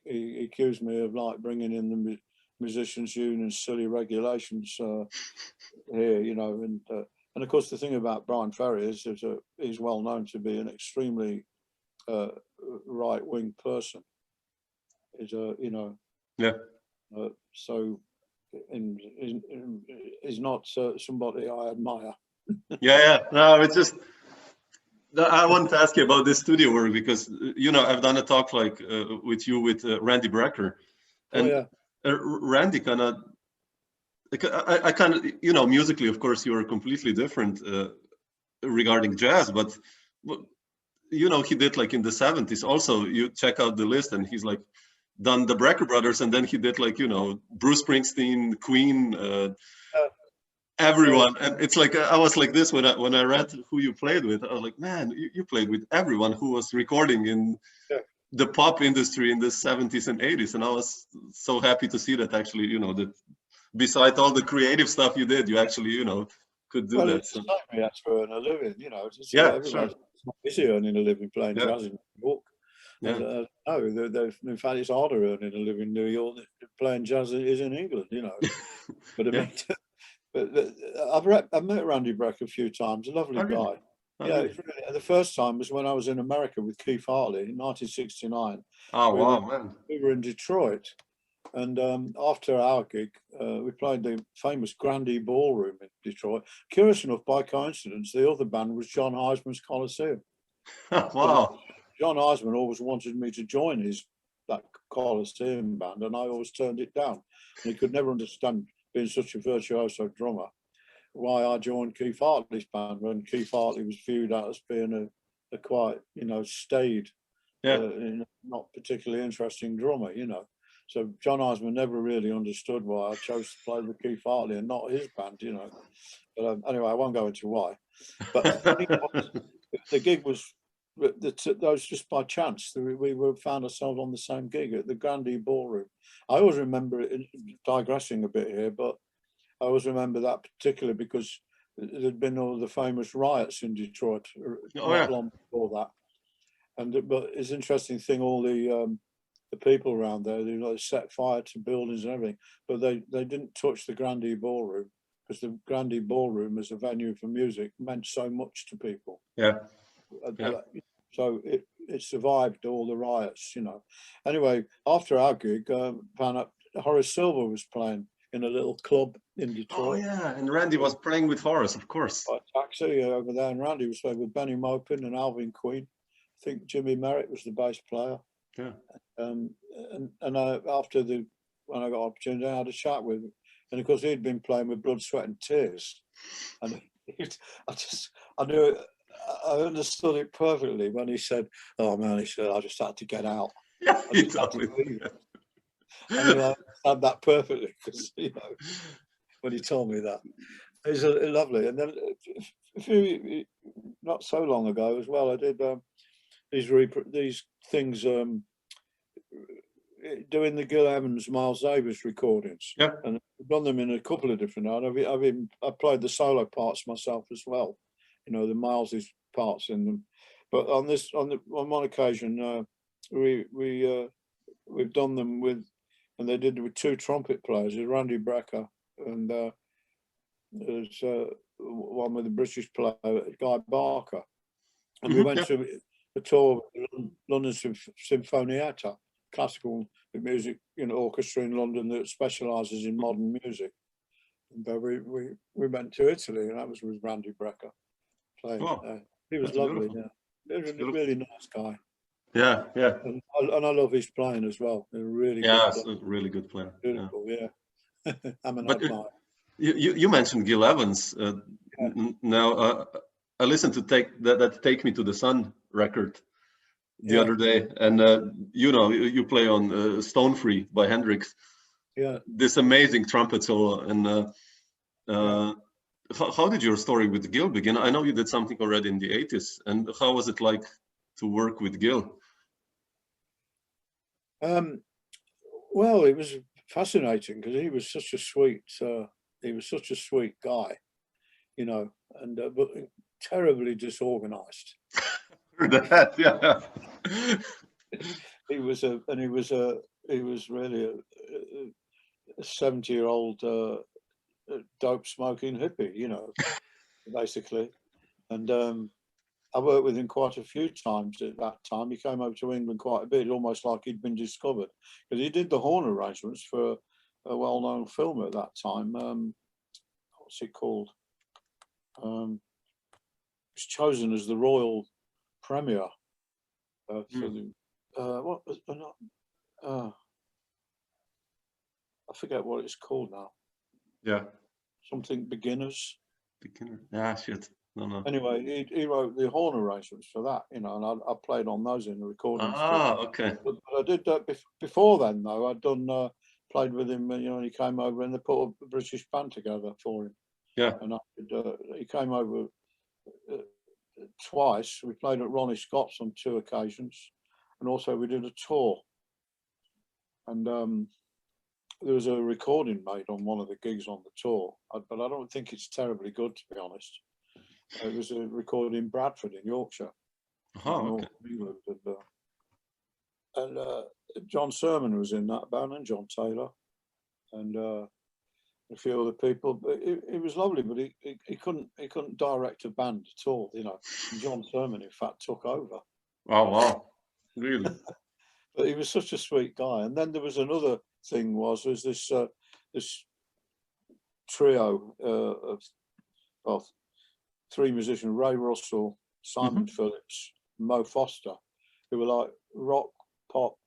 he accused me of like bringing in the Musicians Union's silly regulations here, you know. And of course, the thing about Brian Ferry is he's well known to be an extremely right-wing person. He's you know. So is not somebody I admire. No, it's just, I wanted to ask you about this studio work, because, you know, I've done a talk like with Randy Brecker, and Randy kind of, I kind of, you know, musically, of course, you are completely different regarding jazz, but you know, he did like in the 70s also. You check out the list, and he's like done the Brecker Brothers, and then he did like, Bruce Springsteen, Queen, everyone. And it's like, I was like this when I read who you played with. I was like, man, you played with everyone who was recording in the pop industry in the 70s and 80s. And I was so happy to see that actually, that besides all the creative stuff you did, you actually, could do that. It's like me, that's to earn a living, Just, everyone's not busy earning a living playing jazz in New York. Yeah. No, in fact, it's harder earning a living in New York than playing jazz is in England, But I mean, I've met Randy Brecker a few times. A lovely guy. Really? The first time was when I was in America with Keith Hartley in 1969. Oh, wow, man. We were in Detroit. And after our gig, we played the famous Grandee Ballroom in Detroit. Curious enough, by coincidence, the other band was John Heisman's Coliseum. Wow. John Heisman always wanted me to join that Coliseum band, and I always turned it down. And he could never understand, being such a virtuoso drummer, why I joined Keith Hartley's band when Keith Hartley was viewed as being a quite, staid, not particularly interesting drummer, So John Heisman never really understood why I chose to play with Keith Hartley and not his band, But anyway, I won't go into why. But the gig was just by chance. We found ourselves on the same gig at the Grandee Ballroom. I always remember it, digressing a bit here, but I always remember that particularly because there'd been all the famous riots in Detroit not long before that. But it's an interesting thing, all the people around there, they set fire to buildings and everything, but they didn't touch the Grandee Ballroom, because the Grandee Ballroom as a venue for music meant so much to people. So it survived all the riots, Anyway, after our gig, found out Horace Silver was playing in a little club in Detroit. Oh yeah, and Randy was playing with Horace, of course. Taxi over there, and Randy was playing with Benny Maupin and Alvin Queen. I think Jimmy Merritt was the bass player. Yeah. And after when I got opportunity, I had a chat with him, and of course he'd been playing with Blood, Sweat and Tears, and I knew it, I understood it perfectly when he said, "Oh man," he said, "I just had to get out." Yeah, he told me. I knew I understand that perfectly, because when he told me that, it was lovely. And then not so long ago as well, I did these things. Doing the Gil Evans, Miles Davis recordings, and I've done them in a couple of different. I played the solo parts myself as well, the Miles's parts in them. But on one occasion, we've done them with, and they did with two trumpet players, Randy Brecker, and there's one with the British player, Guy Barker, and we went to a tour of London Sinfonietta, classical music orchestra in London that specialises in modern music. And we went to Italy, and that was with Randy Brecker playing. He was lovely. Beautiful. Yeah, he was a really nice guy. Yeah. And I love his playing as well. He's a really really good player. Beautiful, yeah. I'm an admirer. You mentioned Gil Evans. Now I listened to that Take Me to the Sun record the other day, and you play on Stone Free by Hendrix. Yeah. This amazing trumpet solo. And how did your story with Gil begin? I know you did something already in the 80s, and how was it like to work with Gil? Well, it was fascinating because he was such a sweet guy, and but terribly disorganized. That, yeah. He was really a 70-year-old dope smoking hippie, basically. And I worked with him quite a few times at that time. He came over to England quite a bit, almost like he'd been discovered, because he did the horn arrangements for a well-known film at that time. What's it called? It was chosen as the royal premiere for the what was I forget what it's called now. Yeah. Something beginners. Beginner. Ah, shit. no. Anyway, he wrote the horn arrangements for that, you know, and I played on those in the recording studio. Ah, okay. But I did that before then, though. I'd played with him, you know, and he came over and they put a British band together for him. Yeah. And he came over twice. We played at Ronnie Scott's on 2 occasions, and also we did a tour. And there was a recording made on one of the gigs on the tour, but I don't think it's terribly good, to be honest. It was a recording in Bradford in Yorkshire. Oh, okay. England, and John Sermon was in that band, and John Taylor, and a few other people. But it was lovely, but he couldn't direct a band at all, you know. And John Sermon, in fact, took over. Oh, wow. Really? But he was such a sweet guy. And then there was another thing was this trio of 3 musicians: Ray Russell, Simon Phillips, Mo Foster, who were like rock, pop,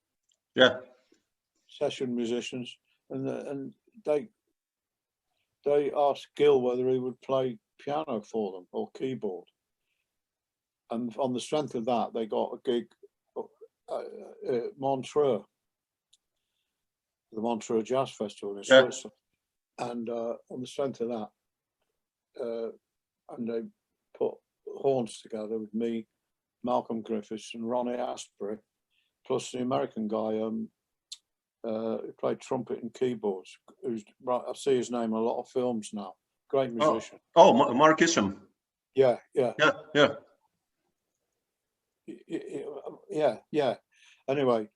session musicians, and they asked Gil whether he would play piano for them or keyboard, and on the strength of that, they got a gig at Montreux, the Montreux Jazz Festival in Switzerland, and on the strength of that, and they put horns together with me, Malcolm Griffiths, and Ronnie Astbury, plus the American guy who played trumpet and keyboards. Who's right? I see his name in a lot of films now. Great musician. Oh, Mark Isham. Yeah. Anyway,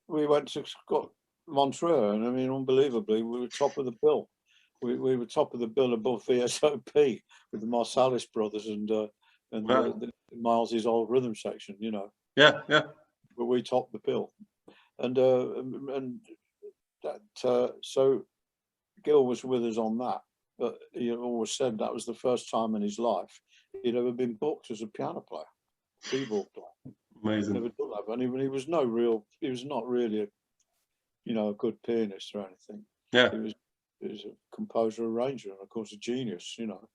we went to Montreux, and I mean, unbelievably, we were top of the bill. We were top of the bill above VSOP with the Marsalis brothers and the Miles's old rhythm section, you know. Yeah. But we topped the bill, and that so Gil was with us on that. But he always said that was the first time in his life he'd ever been booked as a piano player, keyboard player. Amazing. Never done that. And he was not really a good pianist or anything. Yeah. He was a composer, arranger, and of course a genius, you know.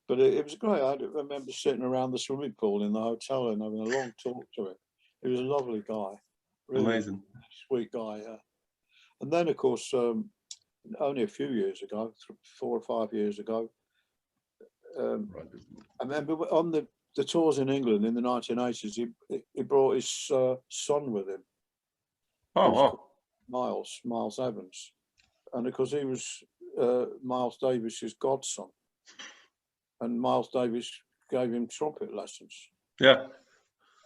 But it was great. I remember sitting around the swimming pool in the hotel and having a long talk to him. He was a lovely guy, really amazing, sweet guy. Yeah. And then, of course, only a few years ago, 4 or 5 years ago, I remember on the tours in England in the 1980s, he brought his son with him. Oh, wow. Miles Evans. And of course, he was Miles Davis's godson. And Miles Davis gave him trumpet lessons. Yeah.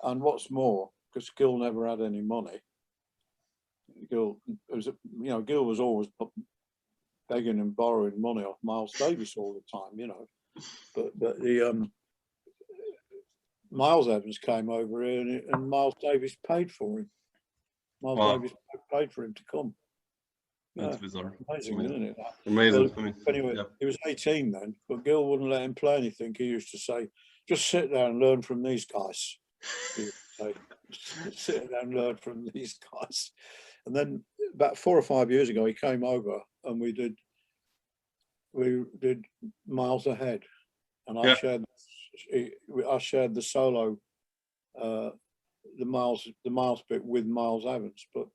And what's more, because Gil never had any money, Gil was always begging and borrowing money off Miles Davis all the time, you know. But the Miles Evans came over here, and Miles Davis paid for him. Davis paid for him to come. That's bizarre. Amazing, isn't it? Amazing. Well, anyway, he was 18 then, but Gil wouldn't let him play anything. He used to say, "Just sit there and learn from these guys." He would say, "Sit there and learn from these guys." And then about 4 or 5 years ago, he came over and we did Miles Ahead, and I shared the solo, the Miles bit with Miles Evans, but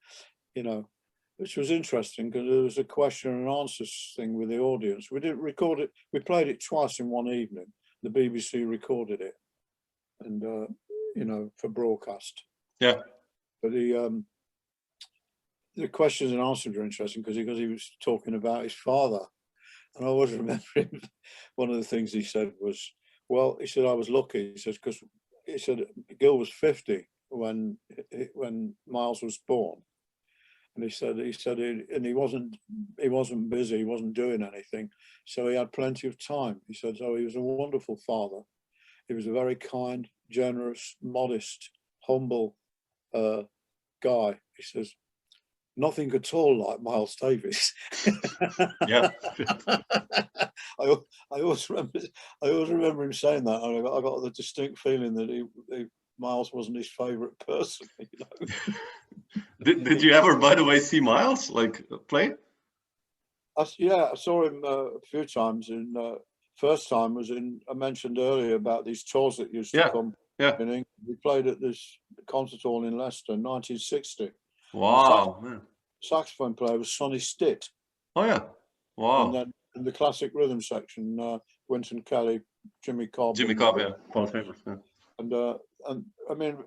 you know, which was interesting because there was a question and answers thing with the audience. We didn't record it. We played it twice in one evening. The BBC recorded it, and for broadcast. Yeah. But the questions and answers are interesting because he was talking about his father, and I always remember him. One of the things he said was, "Well," he said, "I was lucky." He says because he said Gil was 50 when Miles was born. And he said, and he wasn't busy, he wasn't doing anything, so he had plenty of time. He said, so he was a wonderful father. He was a very kind, generous, modest, humble guy. He says, nothing at all like Miles Davis. Yeah. I always remember him saying that. I got the distinct feeling that Miles wasn't his favourite person. You know? Did you ever, by the way, see Miles play? I saw him a few times in first time was I mentioned earlier about these tours that used to come in England. We played at this concert hall in Leicester in 1960. Wow. Saxophone player was Sonny Stitt. Oh yeah. Wow. And then in the classic rhythm section, Wynton Kelly, Jimmy Cobb. Paul Favors. Yeah. And I mean,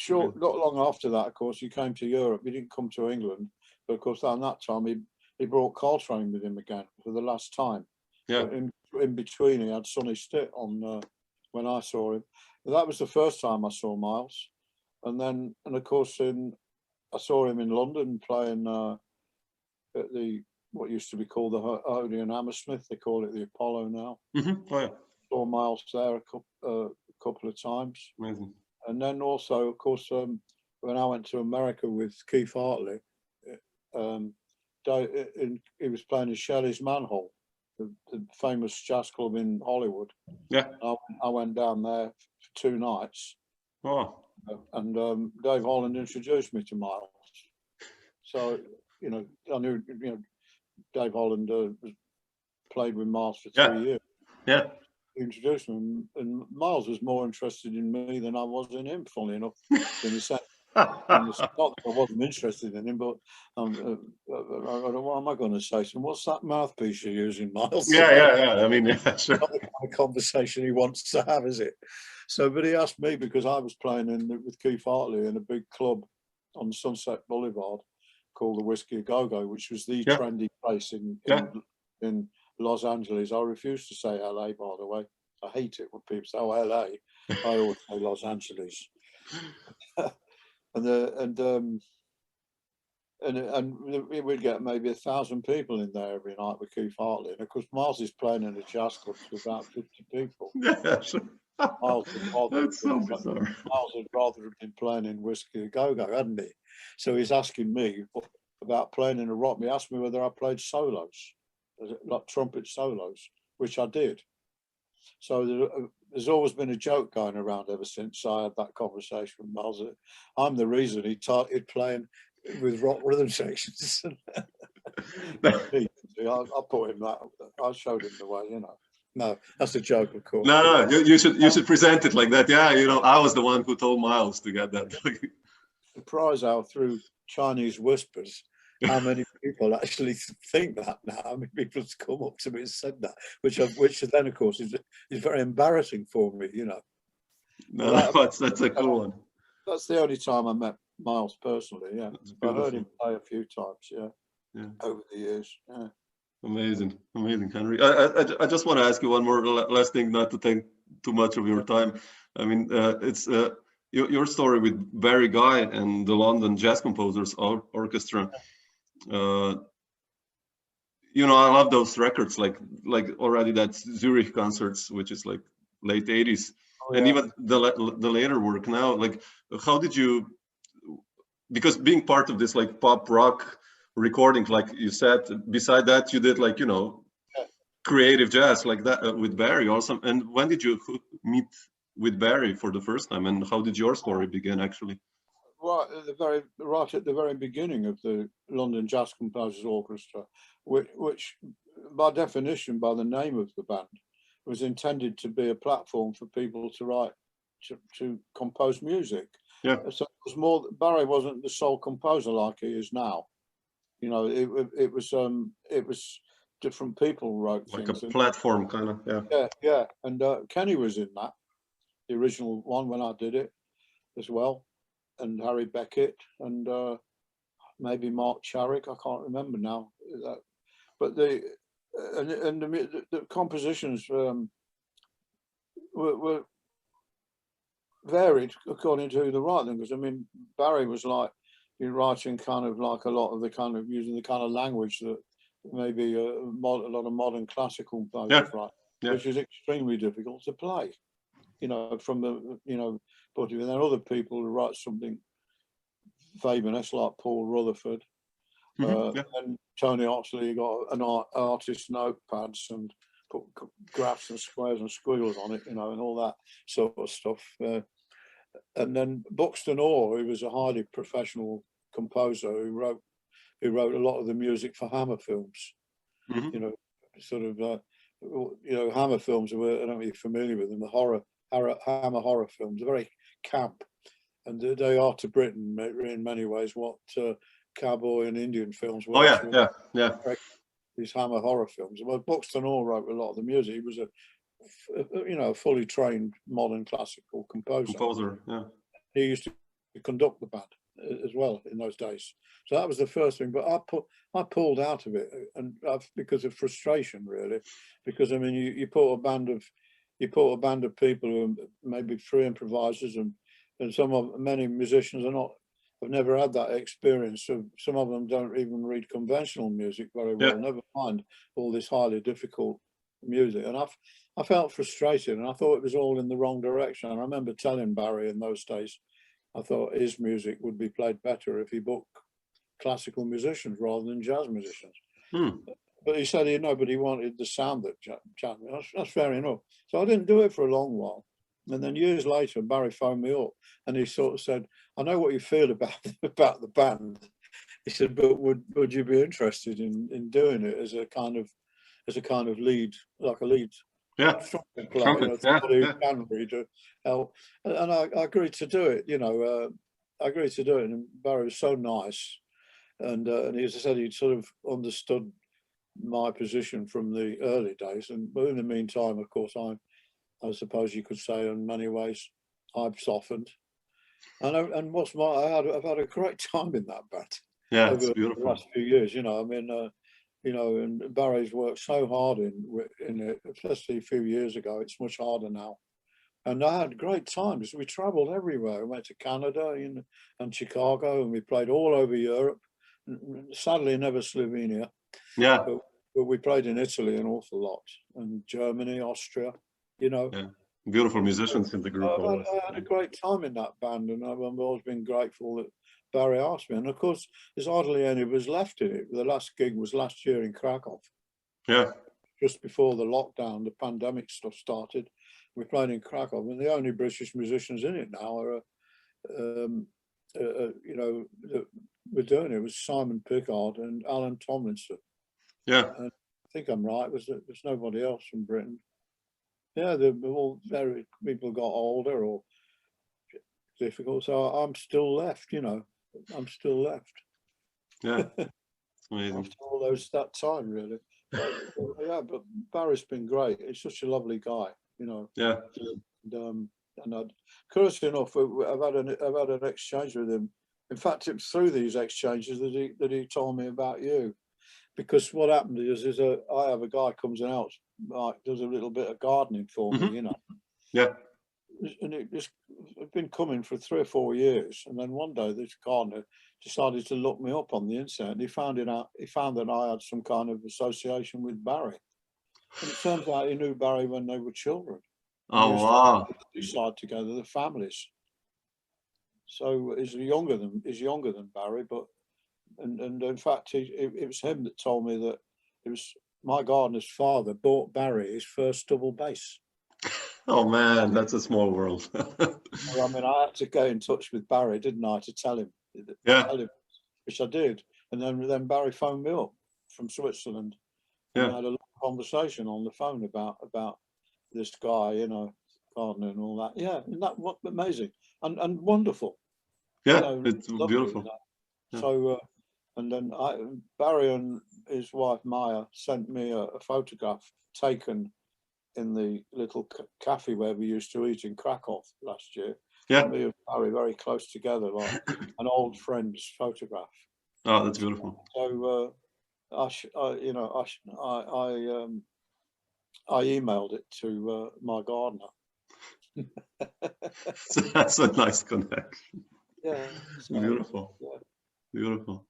not long after that, of course, he came to Europe. He didn't come to England, but of course, around that time, he brought Coltrane with him again for the last time. Yeah. But in between, he had Sonny Stitt on when I saw him. And that was the first time I saw Miles. And of course, I saw him in London playing at what used to be called the Odeon Hammersmith. They call it the Apollo now. Mm-hmm. Oh yeah. Saw Miles there a couple of times. Amazing. And then also, of course, when I went to America with Keith Hartley, he was playing in Shelley's Manhole, the famous jazz club in Hollywood. Yeah. I went down there for 2 nights. Oh. And Dave Holland introduced me to Miles. So, I knew, Dave Holland played with Miles for 3 years. Yeah. He introduced me, and Miles was more interested in me than I was in him, funnily enough. In the sense, not that I wasn't interested in him, but what am I going to say? So what's that mouthpiece you're using, Miles? Yeah. I mean, yeah, sure. Not the kind of conversation he wants to have, is it? So, but he asked me because I was playing with Keith Hartley in a big club on Sunset Boulevard called the Whiskey A Go-Go, which was the trendy place in Los Angeles. I refuse to say LA, by the way. I hate it when people say, "Oh, LA." I always say Los Angeles. and we'd get maybe 1,000 people in there every night with Keith Hartley. And of course, Miles is playing in a jazz club to about 50 people. Yeah, sure. That's so bizarre. Miles would rather have been playing in Whiskey A Go-Go, hadn't he? So he's asking me about playing in a rock. He asked me whether I played solos, like trumpet solos, which I did. So there's always been a joke going around ever since I had that conversation with Miles. I'm the reason he started playing with rock rhythm sections. I put him that. I showed him the way, No, that's a joke, of course. No, you should present it like that. Yeah, I was the one who told Miles to get that. Surprise out through Chinese whispers how many people actually think that now. I mean, people have come up to me and said that, which then, of course, is very embarrassing for me, No, that's a cool one. That's the only time I met Miles personally, yeah. I heard him play a few times, over the years, yeah. Amazing, Henry. I just want to ask you one more last thing, not to take too much of your time. I mean, it's your story with Barry Guy and the London Jazz Composers Orchestra. I love those records, like already that's Zurich concerts, which is like late 80s, and even the later work now. Like, how did you? Because being part of this like pop rock recording, like you said, beside that you did like creative jazz like that with Barry also. And when did you meet with Barry for the first time, and how did your story begin actually? Well, right at the very beginning of the London Jazz Composers Orchestra, which by definition, by the name of the band, was intended to be a platform for people to write, to compose music. Yeah. So it was more. Barry wasn't the sole composer like he is now. It was different people wrote like things. A platform kind of. Yeah. And Kenny was in that, the original one when I did it as well, and Harry Beckett and maybe Mark Charrick. I can't remember now. But the compositions were varied according to who the writer them. Because I mean, Barry was like writing kind of like a lot of the kind of using the kind of language that maybe a lot of modern classical composers write, which is extremely difficult to play. From the point of view. And then other people who write something famous like Paul Rutherford. And Tony Oxley got an artist notepads and put graphs and squares and squiggles on it, and all that sort of stuff. And then Buxton Orr, who was a highly professional composer who wrote a lot of the music for Hammer films, sort of Hammer films. I don't know if you're familiar with them. The Hammer horror films are very camp, and they are to Britain in many ways what cowboy and Indian films were. Oh yeah. These Hammer horror films. Well, Buxton Hall wrote a lot of the music. He was a fully trained modern classical composer. Yeah. He used to conduct the band as well in those days. So that was the first thing. But I pulled out of it, and because of frustration, really. Because I mean, you put a band of people who are maybe 3 improvisers, and many musicians have never had that experience. So some of them don't even read conventional music very well. Never mind all this highly difficult music. And I felt frustrated, and I thought it was all in the wrong direction. And I remember telling Barry in those days, I thought his music would be played better if he booked classical musicians rather than jazz musicians. But he said he wanted the sound that jazz. That's fair enough. So I didn't do it for a long while. And then years later, Barry phoned me up, and he sort of said, "I know what you feel about the band." He said, "But would you be interested in doing it as a kind of lead, like a lead?" Trumpet player, somebody who can read it. And I agreed to do it. I agreed to do it, and Barry was so nice, and he said he'd sort of understood my position from the early days. But in the meantime, of course, I suppose you could say, in many ways, I've softened. And I've had a great time in that band. Yeah, over it's beautiful. the last few years. And Barry's worked so hard in it, especially a few years ago. It's much harder now. And I had great times. We travelled everywhere. We went to Canada and Chicago, and we played all over Europe. Sadly, never Slovenia. Yeah. But we played in Italy an awful lot, and Germany, Austria. Yeah. Beautiful musicians in the group. I had a great time in that band, and I've always been grateful that Barry asked me. And of course, there's hardly any of us left in it. The last gig was last year in Krakow. Yeah. Just before the lockdown, the pandemic stuff started. We played in Krakow, and the only British musicians in it now are, we're doing it with Simon Pickard and Alan Tomlinson. Yeah. And I think I'm right. There's nobody else from Britain. Yeah, they're all people got older or difficult. So I'm still left, I'm still left. Yeah. It's amazing. After all that time, really. But Barry's been great. He's such a lovely guy, Yeah. And curious enough, I've had an exchange with him. In fact, it's through these exchanges that he told me about you. Because what happened is I have a guy comes out, does a little bit of gardening for me, Yeah. And it's been coming for 3 or 4 years. And then one day this gardener decided to look me up on the internet, and he found that I had some kind of association with Barry. And it turns out he knew Barry when they were children. Oh, wow. They started together, the families. So he's younger than Barry, but and in fact it was him that told me that it was my gardener's father bought Barry his first double bass. Oh man, that's a small world. I mean, I had to get in touch with Barry, didn't I, to tell him? Which I did. And then Barry phoned me up from Switzerland. And I had a long conversation on the phone about this guy, gardener and all that. Yeah, and that what amazing and wonderful. Yeah, it's beautiful. Yeah. So and then Barry and his wife Maya sent me a photograph taken in the little cafe where we used to eat in Krakow last year. Yeah, me and Barry very close together, like an old friend's photograph. Oh, that's beautiful. So I emailed it to my gardener. So that's a nice connection. Yeah, so, beautiful. Yeah. Beautiful.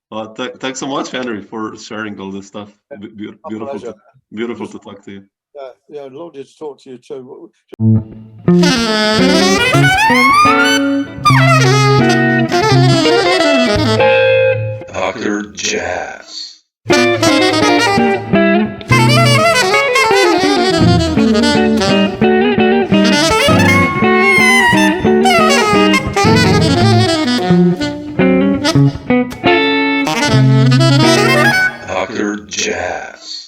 Thanks so much, Henry, for sharing all this stuff. Beautiful to talk to you. Yeah, lovely to talk to you too. Dr. Jazz. Dr. Jazz.